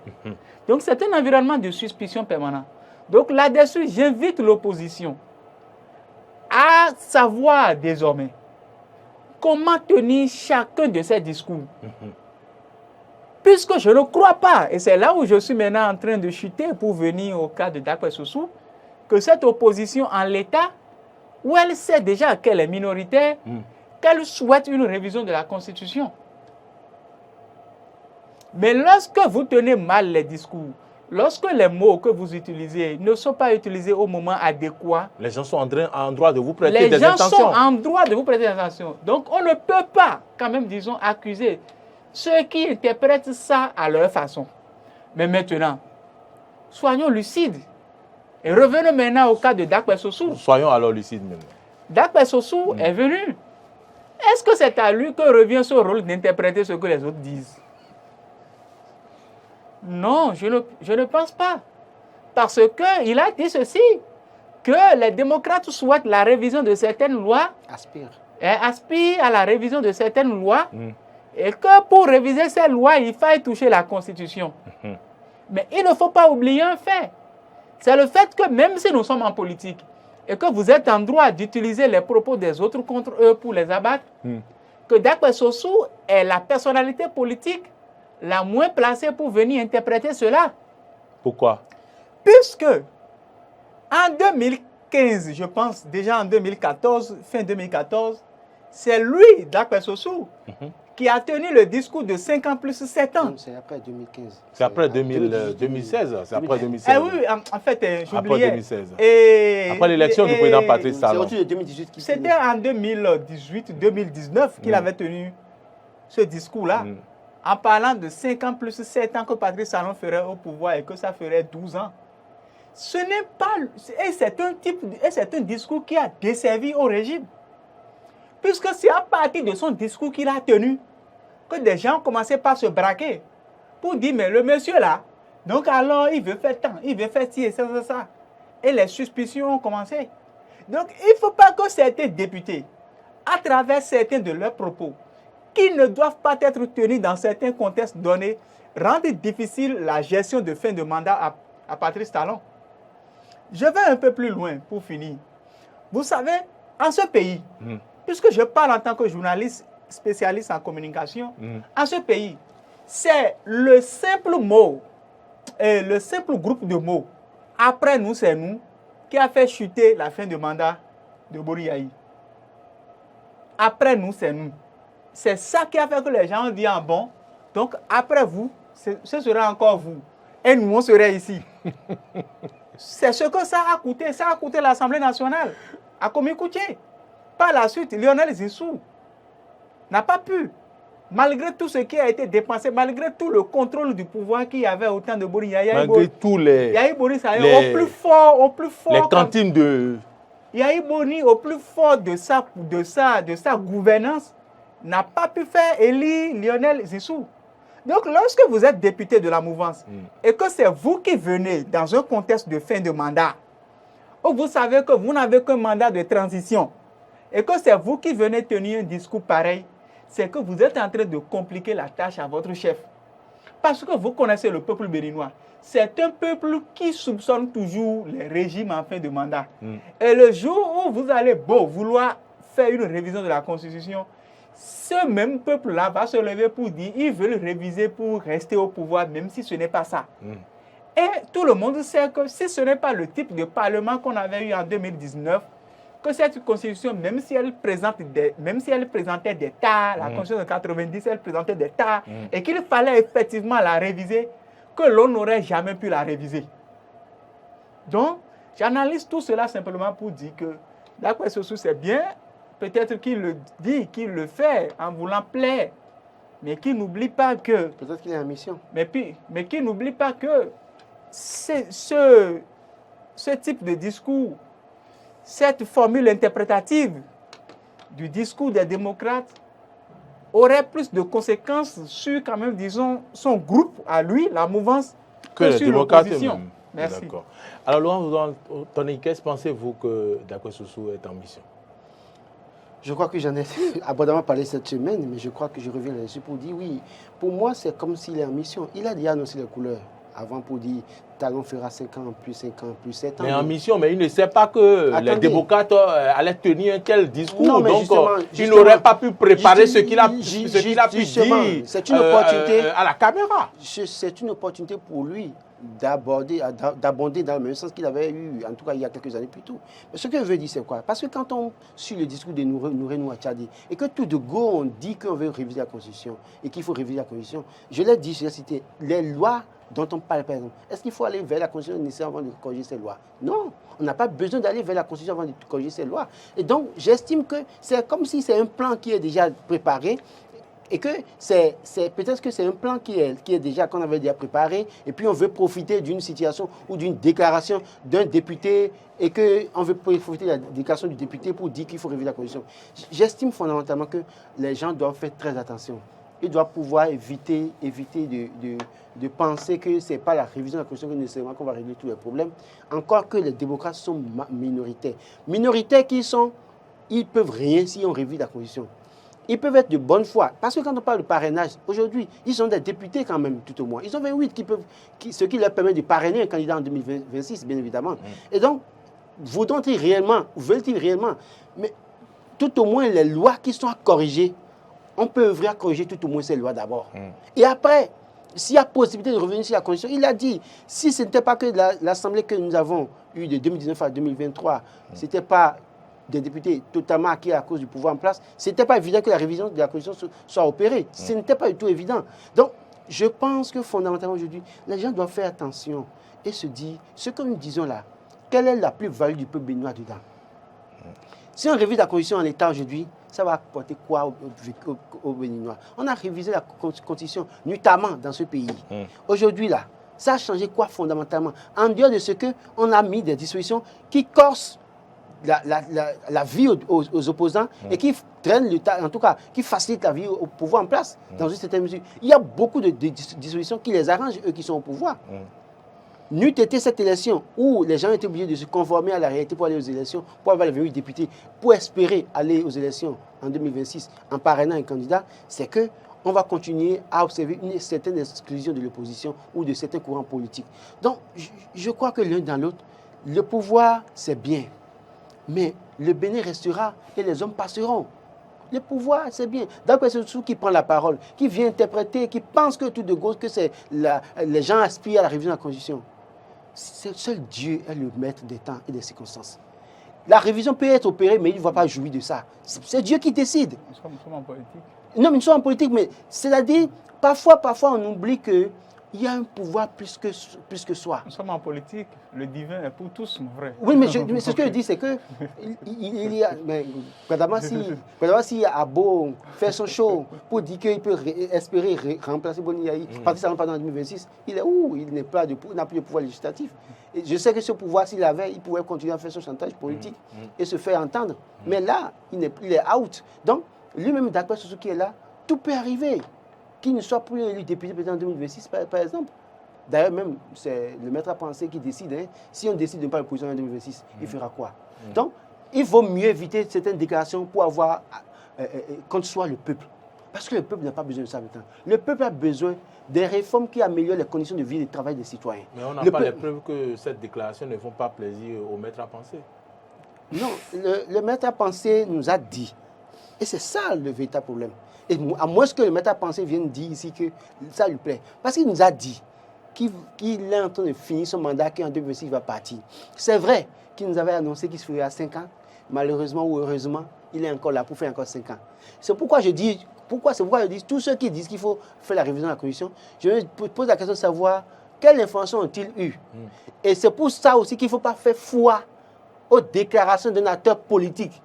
Donc c'est un environnement de suspicion permanente. Donc là-dessus, j'invite l'opposition à savoir désormais comment tenir chacun de ces discours. Puisque je ne crois pas, et c'est là où je suis maintenant en train de chuter pour venir au cas de Dankwa Soussou, que cette opposition en l'état, où elle sait déjà qu'elle est minoritaire, qu'elle souhaite une révision de la Constitution. Mais lorsque vous tenez mal les discours, lorsque les mots que vous utilisez ne sont pas utilisés au moment adéquat, les gens sont en droit de vous prêter des intentions. Les gens sont en droit de vous prêter des intentions. Donc on ne peut pas, quand même, disons, accuser ceux qui interprètent ça à leur façon. Mais maintenant, soyons lucides. Et revenons maintenant au cas de Dankwa Soussou. Soyons alors lucides maintenant. Dankwa Soussou est venu. Est-ce que c'est à lui que revient ce rôle d'interpréter ce que les autres disent? Non, je ne pense pas. Parce qu'il a dit ceci, que les démocrates souhaitent la révision de certaines lois. Aspirent à la révision de certaines lois. Et que pour réviser ces lois, il faille toucher la Constitution. Mais il ne faut pas oublier un fait. C'est le fait que même si nous sommes en politique et que vous êtes en droit d'utiliser les propos des autres contre eux pour les abattre, que Dankwa Soussou est la personnalité politique la moins placée pour venir interpréter cela. Pourquoi? Puisque en 2015, je pense, déjà en 2014, fin 2014, c'est lui, Dankwa Soussou, qui a tenu le discours de 5 ans plus 7 ans. C'est après 2015. C'est après 2016. C'est après 2016. Eh oui, en fait, j'oubliais. Après 2016. Et, après l'élection du président Patrice Talon. C'est au 2018 qui C'était en 2018-2019 qu'il avait tenu ce discours-là. En parlant de 5 ans plus 7 ans que Patrice Talon ferait au pouvoir et que ça ferait 12 ans. Ce n'est pas... Et c'est un discours qui a desservi au régime. Puisque c'est à partir de son discours qu'il a tenu que des gens commençaient par se braquer pour dire, mais le monsieur là, donc alors il veut faire tant, il veut faire ci et ça. Et les suspicions ont commencé. Donc il ne faut pas que certains députés, à travers certains de leurs propos, qui ne doivent pas être tenus dans certains contextes donnés, rendent difficile la gestion de fin de mandat à Patrice Talon. Je vais un peu plus loin pour finir. Vous savez, en ce pays, puisque je parle en tant que journaliste spécialiste en communication, en ce pays, c'est le simple mot, le simple groupe de mots, après nous, c'est nous, qui a fait chuter la fin de mandat de Bori Yayi. Après nous, c'est nous. C'est ça qui a fait que les gens ont dit en bon, donc après vous, ce sera encore vous. Et nous, on serait ici. C'est ce que ça a coûté. Ça a coûté l'Assemblée nationale à Komikoutié. Par la suite, Lionel Zissou n'a pas pu, malgré tout ce qui a été dépensé, malgré tout le contrôle du pouvoir qu'il y avait au temps de Bori Yayi. Malgré tous les... Yayi Bori, ça au plus fort. Les cantines de... Yayi Boni, au plus fort de sa gouvernance, n'a pas pu faire élire Lionel Zissou. Donc, lorsque vous êtes député de la mouvance et que c'est vous qui venez dans un contexte de fin de mandat, où vous savez que vous n'avez qu'un mandat de transition et que c'est vous qui venez tenir un discours pareil, c'est que vous êtes en train de compliquer la tâche à votre chef. Parce que vous connaissez le peuple béninois. C'est un peuple qui soupçonne toujours les régimes en fin de mandat. Et le jour où vous allez vouloir faire une révision de la Constitution, ce même peuple-là va se lever pour dire qu'ils veulent réviser pour rester au pouvoir, même si ce n'est pas ça. Et tout le monde sait que si ce n'est pas le type de parlement qu'on avait eu en 2019, que cette constitution, même si elle présentait des tas, la constitution de 90, elle présentait des tas, et qu'il fallait effectivement la réviser, que l'on n'aurait jamais pu la réviser. Donc, j'analyse tout cela simplement pour dire que d'accord, c'est bien, peut-être qu'il le dit, qu'il le fait en voulant plaire, mais qu'il n'oublie pas que... Peut-être qu'il est en mission. Mais qu'il n'oublie pas que ce type de discours, cette formule interprétative du discours des démocrates aurait plus de conséquences sur, quand même, disons, son groupe à lui, la mouvance, que sur l'opposition. Merci. D'accord. Alors, Laurent Tony, qu'est-ce que pensez-vous que Dakwé Soussou est en mission? Je crois que j'en ai abondamment parlé cette semaine, mais je crois que je reviens là-dessus pour dire oui. Pour moi, c'est comme s'il est en mission. Il a déjà annoncé les couleurs avant pour dire Talon fera 5 ans, plus 5 ans, plus 7 ans. Mais en mission, mais il ne sait pas que les démocrates allaient tenir un tel discours. Non, mais donc, il justement, n'aurait pas pu préparer ce qu'il a pu dire c'est une opportunité, à la caméra. C'est une opportunité pour lui d'abonder dans le même sens qu'il avait eu, en tout cas il y a quelques années plus tôt. Mais ce que je veux dire, c'est quoi? Parce que quand on suit le discours de Nouré Nouachadi et que tout de go, on dit qu'on veut réviser la Constitution et qu'il faut réviser la Constitution, je l'ai dit, je l'ai cité, les lois dont on parle, par exemple, est-ce qu'il faut aller vers la Constitution nécessairement avant de corriger ces lois? Non, on n'a pas besoin d'aller vers la Constitution avant de corriger ces lois. Et donc, j'estime que c'est comme si c'est un plan qui est déjà préparé et que c'est peut-être que c'est un plan qui est déjà, qu'on avait déjà préparé, et puis on veut profiter d'une situation ou d'une déclaration d'un député et qu'on veut profiter de la déclaration du député pour dire qu'il faut réviser la Constitution. J'estime fondamentalement que les gens doivent faire très attention. Ils doivent pouvoir éviter de penser que ce n'est pas la révision de la Constitution nécessairement qu'on va régler tous les problèmes. Encore que les démocrates sont minoritaires. Minoritaires ils peuvent rien si on révise la Constitution. Ils peuvent être de bonne foi. Parce que quand on parle de parrainage, aujourd'hui, ils sont des députés quand même, tout au moins. Ils ont 28 ce qui leur permet de parrainer un candidat en 2026, bien évidemment. Et donc, veulent-ils réellement? Mais tout au moins, les lois qui sont à corriger, on peut œuvrer à corriger tout au moins ces lois d'abord. Et après, s'il y a possibilité de revenir sur la Constitution, il a dit, si ce n'était pas que l'Assemblée que nous avons eue de 2019 à 2023, ce n'était pas des députés totalement acquis à cause du pouvoir en place, ce n'était pas évident que la révision de la Constitution soit opérée. Ce n'était pas du tout évident. Donc, je pense que fondamentalement aujourd'hui, les gens doivent faire attention et se dire, ce que nous disons là, quelle est la plus-value du peuple béninois dedans? Si on révise la Constitution en l'état aujourd'hui, ça va apporter quoi aux Béninois? On a révisé la Constitution notamment dans ce pays. Aujourd'hui là, ça a changé quoi fondamentalement? En dehors de ce qu'on a mis des dispositions qui corsent la vie aux opposants et qui traîne l'État, en tout cas, qui facilite la vie au pouvoir en place dans une certaine mesure. Il y a beaucoup de dispositions qui les arrangent, eux qui sont au pouvoir. N'eût été cette élection où les gens étaient obligés de se conformer à la réalité pour aller aux élections, pour avoir le verrou député, pour espérer aller aux élections en 2026 en parrainant un candidat, c'est que on va continuer à observer une certaine exclusion de l'opposition ou de certains courants politiques. Donc, je crois que l'un dans l'autre, le pouvoir, c'est bien. Mais le Bénin restera et les hommes passeront. Le pouvoir, c'est bien. D'accord, c'est celui qui prend la parole, qui vient interpréter, qui pense que tout de gauche, que les gens aspirent à la révision de la Constitution. Seul Dieu est le maître des temps et des circonstances. La révision peut être opérée, mais il ne va pas jouir de ça. C'est Dieu qui décide. Nous sommes en politique. Non, mais nous sommes en politique, mais c'est-à-dire, parfois, on oublie qu'il y a un pouvoir plus que soi. Nous sommes en politique, le divin est pour tous, mon frère. Oui, mais ce que je dis, c'est que il y a. S'il a beau faire son show pour dire qu'il peut espérer remplacer Boniaï, Patrice Talon pendant 2026, il est où? Il n'a plus de pouvoir législatif. Et je sais que ce pouvoir, s'il avait, il pouvait continuer à faire son chantage politique et se faire entendre. Mais là, il est out. Donc, lui-même, d'accord sur ce qui est là, tout peut arriver. Qu'il ne soit plus élu député en 2026, par exemple. D'ailleurs, même, c'est le maître à penser qui décide. Hein. Si on décide de ne pas le positionner en 2026, il fera quoi? Donc, il vaut mieux éviter certaines déclarations pour avoir contre soi le peuple. Parce que le peuple n'a pas besoin de ça maintenant. Le peuple a besoin des réformes qui améliorent les conditions de vie et de travail des citoyens. Mais on n'a pas les preuves que cette déclaration ne font pas plaisir au maître à penser. Non, le maître à penser nous a dit. Et c'est ça le véritable problème. Et à moins que le maître à penser vienne dire ici que ça lui plaît. Parce qu'il nous a dit qu'il est en train de finir son mandat, qu'en 2026 il va partir. C'est vrai qu'il nous avait annoncé qu'il se ferait à 5 ans. Malheureusement ou heureusement, il est encore là pour faire encore 5 ans. C'est pourquoi je dis, tous ceux qui disent qu'il faut faire la révision de la Constitution, je me pose la question de savoir quelles informations ont-ils eues. Et c'est pour ça aussi qu'il ne faut pas faire foi aux déclarations d'un acteur politique.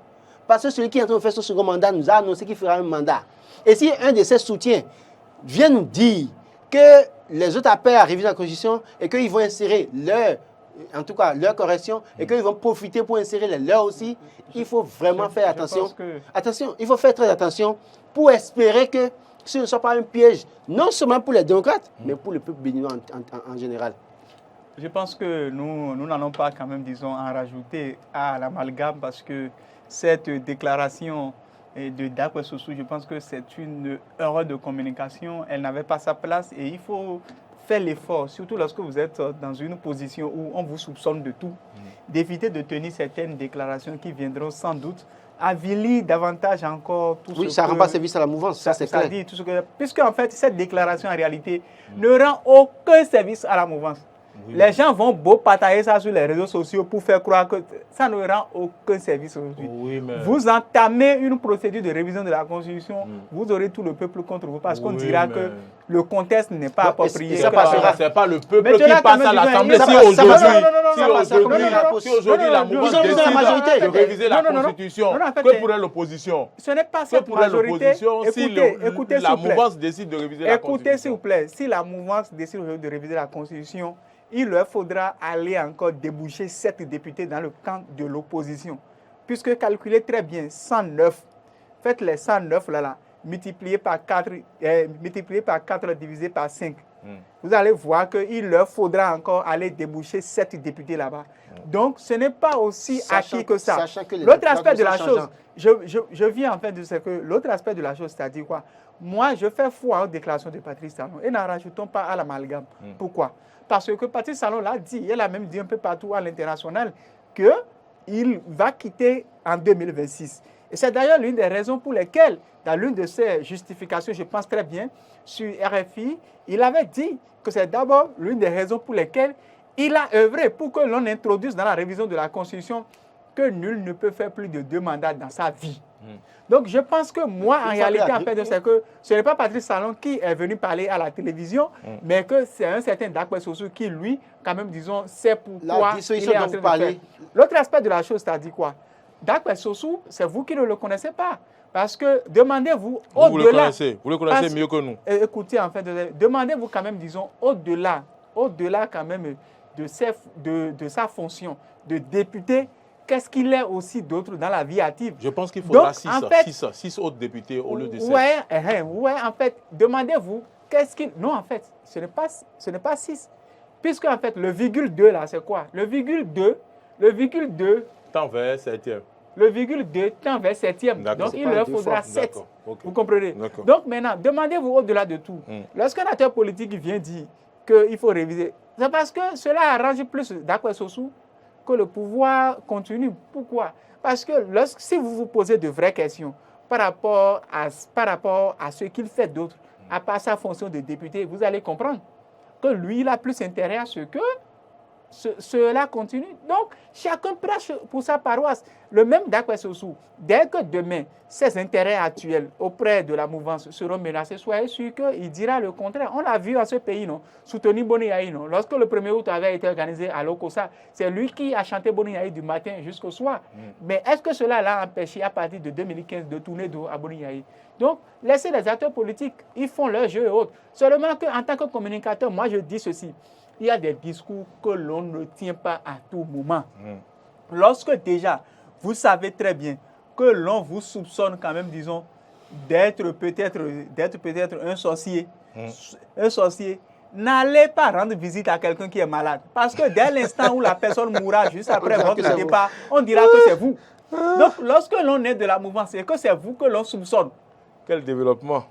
Parce que celui qui est en train de faire son second mandat nous a annoncé qu'il fera un mandat. Et si un de ses soutiens vient nous dire que les autres appellent à réviser la Constitution et qu'ils vont insérer leur correction et qu'ils vont profiter pour insérer les leurs aussi, il faut vraiment faire attention. Attention, il faut faire très attention pour espérer que ce ne soit pas un piège, non seulement pour les démocrates, mais pour le peuple béninois en général. Je pense que nous n'allons pas quand même, disons, en rajouter à l'amalgame parce que cette déclaration de Dakwé Sossou, je pense que c'est une erreur de communication. Elle n'avait pas sa place et il faut faire l'effort, surtout lorsque vous êtes dans une position où on vous soupçonne de tout, d'éviter de tenir certaines déclarations qui viendront sans doute avilir davantage encore tout ce que... Oui, ça ne rend pas service à la mouvance, ça c'est clair. Dit, tout ce que, puisque en fait, cette déclaration en réalité ne rend aucun service à la mouvance. Oui. Les gens vont beau partager ça sur les réseaux sociaux pour faire croire que ça ne rend aucun service aujourd'hui. Oui, mais... Vous entamez une procédure de révision de la Constitution, vous aurez tout le peuple contre vous parce qu'on dira que le contexte n'est pas approprié. Ce n'est pas le peuple qui passe à l'Assemblée. Si aujourd'hui la mouvance décide de réviser la Constitution, que pourrait l'opposition? Ce n'est pas cette majorité. Écoutez, la mouvance décide de réviser la Constitution. Écoutez, s'il vous plaît, si la mouvance décide de réviser la Constitution, il leur faudra aller encore déboucher 7 députés dans le camp de l'opposition. Puisque calculez très bien, 109, faites les 109 là, multiplié par 4 divisé par 5. Vous allez voir qu'il leur faudra encore aller déboucher 7 députés là-bas. Donc, ce n'est pas aussi acquis que ça. L'autre aspect de la chose, je viens en fait de ce que l'autre aspect de la chose, c'est-à-dire quoi? Moi, je fais foi aux déclarations de Patrice Talon et n'en rajoutons pas à l'amalgame. Pourquoi? Parce que Patrice Talon l'a dit, elle a même dit un peu partout à l'international qu'il va quitter en 2026. Et c'est d'ailleurs l'une des raisons pour lesquelles, dans l'une de ses justifications, je pense très bien, sur RFI, il avait dit que c'est d'abord l'une des raisons pour lesquelles il a œuvré pour que l'on introduise dans la révision de la Constitution que nul ne peut faire plus de 2 mandats dans sa vie. Donc, je pense que moi, en réalité, en fait, c'est que ce n'est pas Patrice Talon qui est venu parler à la télévision, mais que c'est un certain Dakwé Sossou qui, lui, quand même, disons, sait pourquoi il est en train de faire. L'autre aspect de la chose, c'est-à-dire quoi? Dakwé Sossou, c'est vous qui ne le connaissez pas. Parce que demandez-vous au-delà... Vous le connaissez mieux que nous. Écoutez, en fait, demandez-vous quand même, disons, au-delà quand même de sa fonction de député, qu'est-ce qu'il est aussi d'autre dans la vie active. Je pense qu'il faudra donc, 6 autres députés au lieu de 7. Oui, en fait, demandez-vous, qu'est-ce qu'il... Non, en fait, ce n'est pas 6. Puisque, en fait, le virgule 2, là, c'est quoi? Le virgule 2... Tend vers 7e. Le virgule 2 tend vers 7e. Donc, il leur faudra 7. Okay. Vous comprenez? Donc, maintenant, demandez-vous au-delà de tout. Lorsqu'un acteur politique vient dire qu'il faut réviser, c'est parce que cela arrange plus d'Akwesossou que le pouvoir continue. Pourquoi? Parce que si vous vous posez de vraies questions par rapport à ce qu'il fait d'autre, à part sa fonction de député, vous allez comprendre que lui, il a plus intérêt à ce que cela continue. Donc, chacun prêche pour sa paroisse. Le même d'Akwesossou, dès que demain, ses intérêts actuels auprès de la mouvance seront menacés, soyez sûr qu'il dira le contraire. On l'a vu à ce pays, non? Soutenir Boni Yayi, non? Lorsque le 1er août avait été organisé à Lokossa, c'est lui qui a chanté Boni Yayi du matin jusqu'au soir. Mais est-ce que cela l'a empêché à partir de 2015 de tourner dos à Boni Yayi? Donc, laissez les acteurs politiques, ils font leur jeu et autres. Seulement qu'en tant que communicateur, moi je dis ceci. Il y a des discours que l'on ne tient pas à tout moment. Lorsque déjà, vous savez très bien que l'on vous soupçonne quand même, disons, d'être peut-être un sorcier, n'allez pas rendre visite à quelqu'un qui est malade. Parce que dès l'instant où la personne mourra juste après votre départ, on dira que c'est vous. Donc, lorsque l'on est de la mouvance et que c'est vous que l'on soupçonne, quel développement?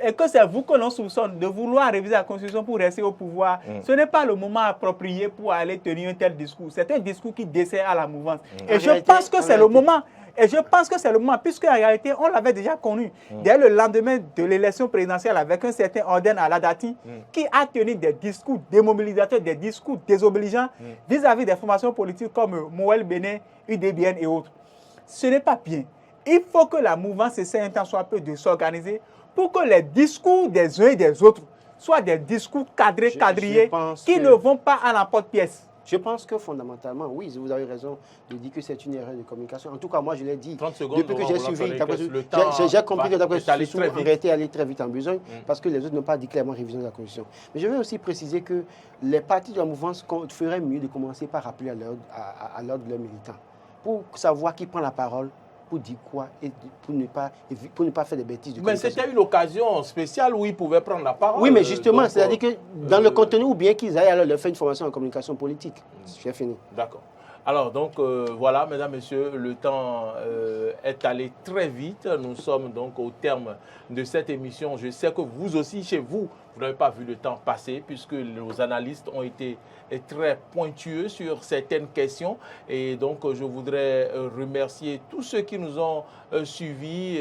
Et que c'est vous que l'on soupçonne de vouloir réviser la Constitution pour rester au pouvoir. Ce n'est pas le moment approprié pour aller tenir un tel discours. C'est un discours qui dessert à la mouvance. Et je pense que c'est le moment. Et je pense que c'est le moment, puisque en réalité, on l'avait déjà connu. Dès le lendemain de l'élection présidentielle, avec un certain Orden Aladati, qui a tenu des discours démobilisateurs, des discours désobligeants vis-à-vis des formations politiques comme Moël Bénin, UDBN et autres. Ce n'est pas bien. Il faut que la mouvance essaie un temps soit peu de s'organiser pour que les discours des uns et des autres soient des discours quadrillés qui ne vont pas à l'emporte-pièce. Je pense que fondamentalement, oui, vous avez raison de dire que c'est une erreur de communication. En tout cas, moi, je l'ai dit. 30 secondes, depuis que j'ai suivi, j'ai compris que Akwesossou allait très vite en besogne parce que les autres n'ont pas dit clairement révision de la Constitution. Mais je veux aussi préciser que les partis de la mouvance feraient mieux de commencer par rappeler à l'ordre de leurs militants pour savoir qui prend la parole, pour dire quoi et pour ne pas faire des bêtises. Mais c'était une occasion spéciale où ils pouvaient prendre la parole. Oui, mais justement, c'est-à-dire que dans le contenu, ou bien qu'ils aillent alors leur faire une formation en communication politique. J'ai fini. D'accord. Alors, donc, voilà, mesdames, messieurs, le temps est allé très vite. Nous sommes donc au terme de cette émission. Je sais que vous aussi, chez vous, vous n'avez pas vu le temps passer puisque nos analystes ont été très pointueux sur certaines questions. Et donc, je voudrais remercier tous ceux qui nous ont suivis.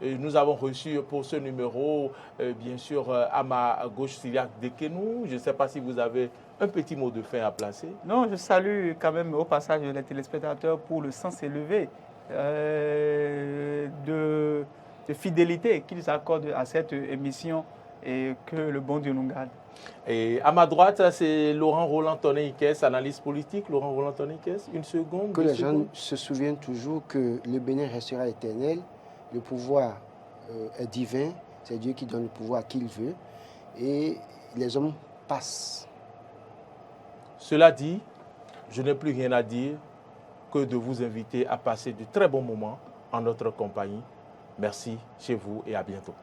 Nous avons reçu pour ce numéro, bien sûr, à ma gauche, Syriac Dekenou. Je ne sais pas si vous avez un petit mot de fin à placer. Non, je salue quand même au passage les téléspectateurs pour le sens élevé de fidélité qu'ils accordent à cette émission et que le bon Dieu nous garde. Et à ma droite, c'est Laurent Roland-Tonné-Ikès, analyste politique. Laurent Roland-Tonné-Ikès, une seconde. Que les gens se souviennent toujours que le Bénin restera éternel, le pouvoir est divin, c'est Dieu qui donne le pouvoir à qui il veut, et les hommes passent. Cela dit, je n'ai plus rien à dire que de vous inviter à passer de très bons moments en notre compagnie. Merci chez vous et à bientôt.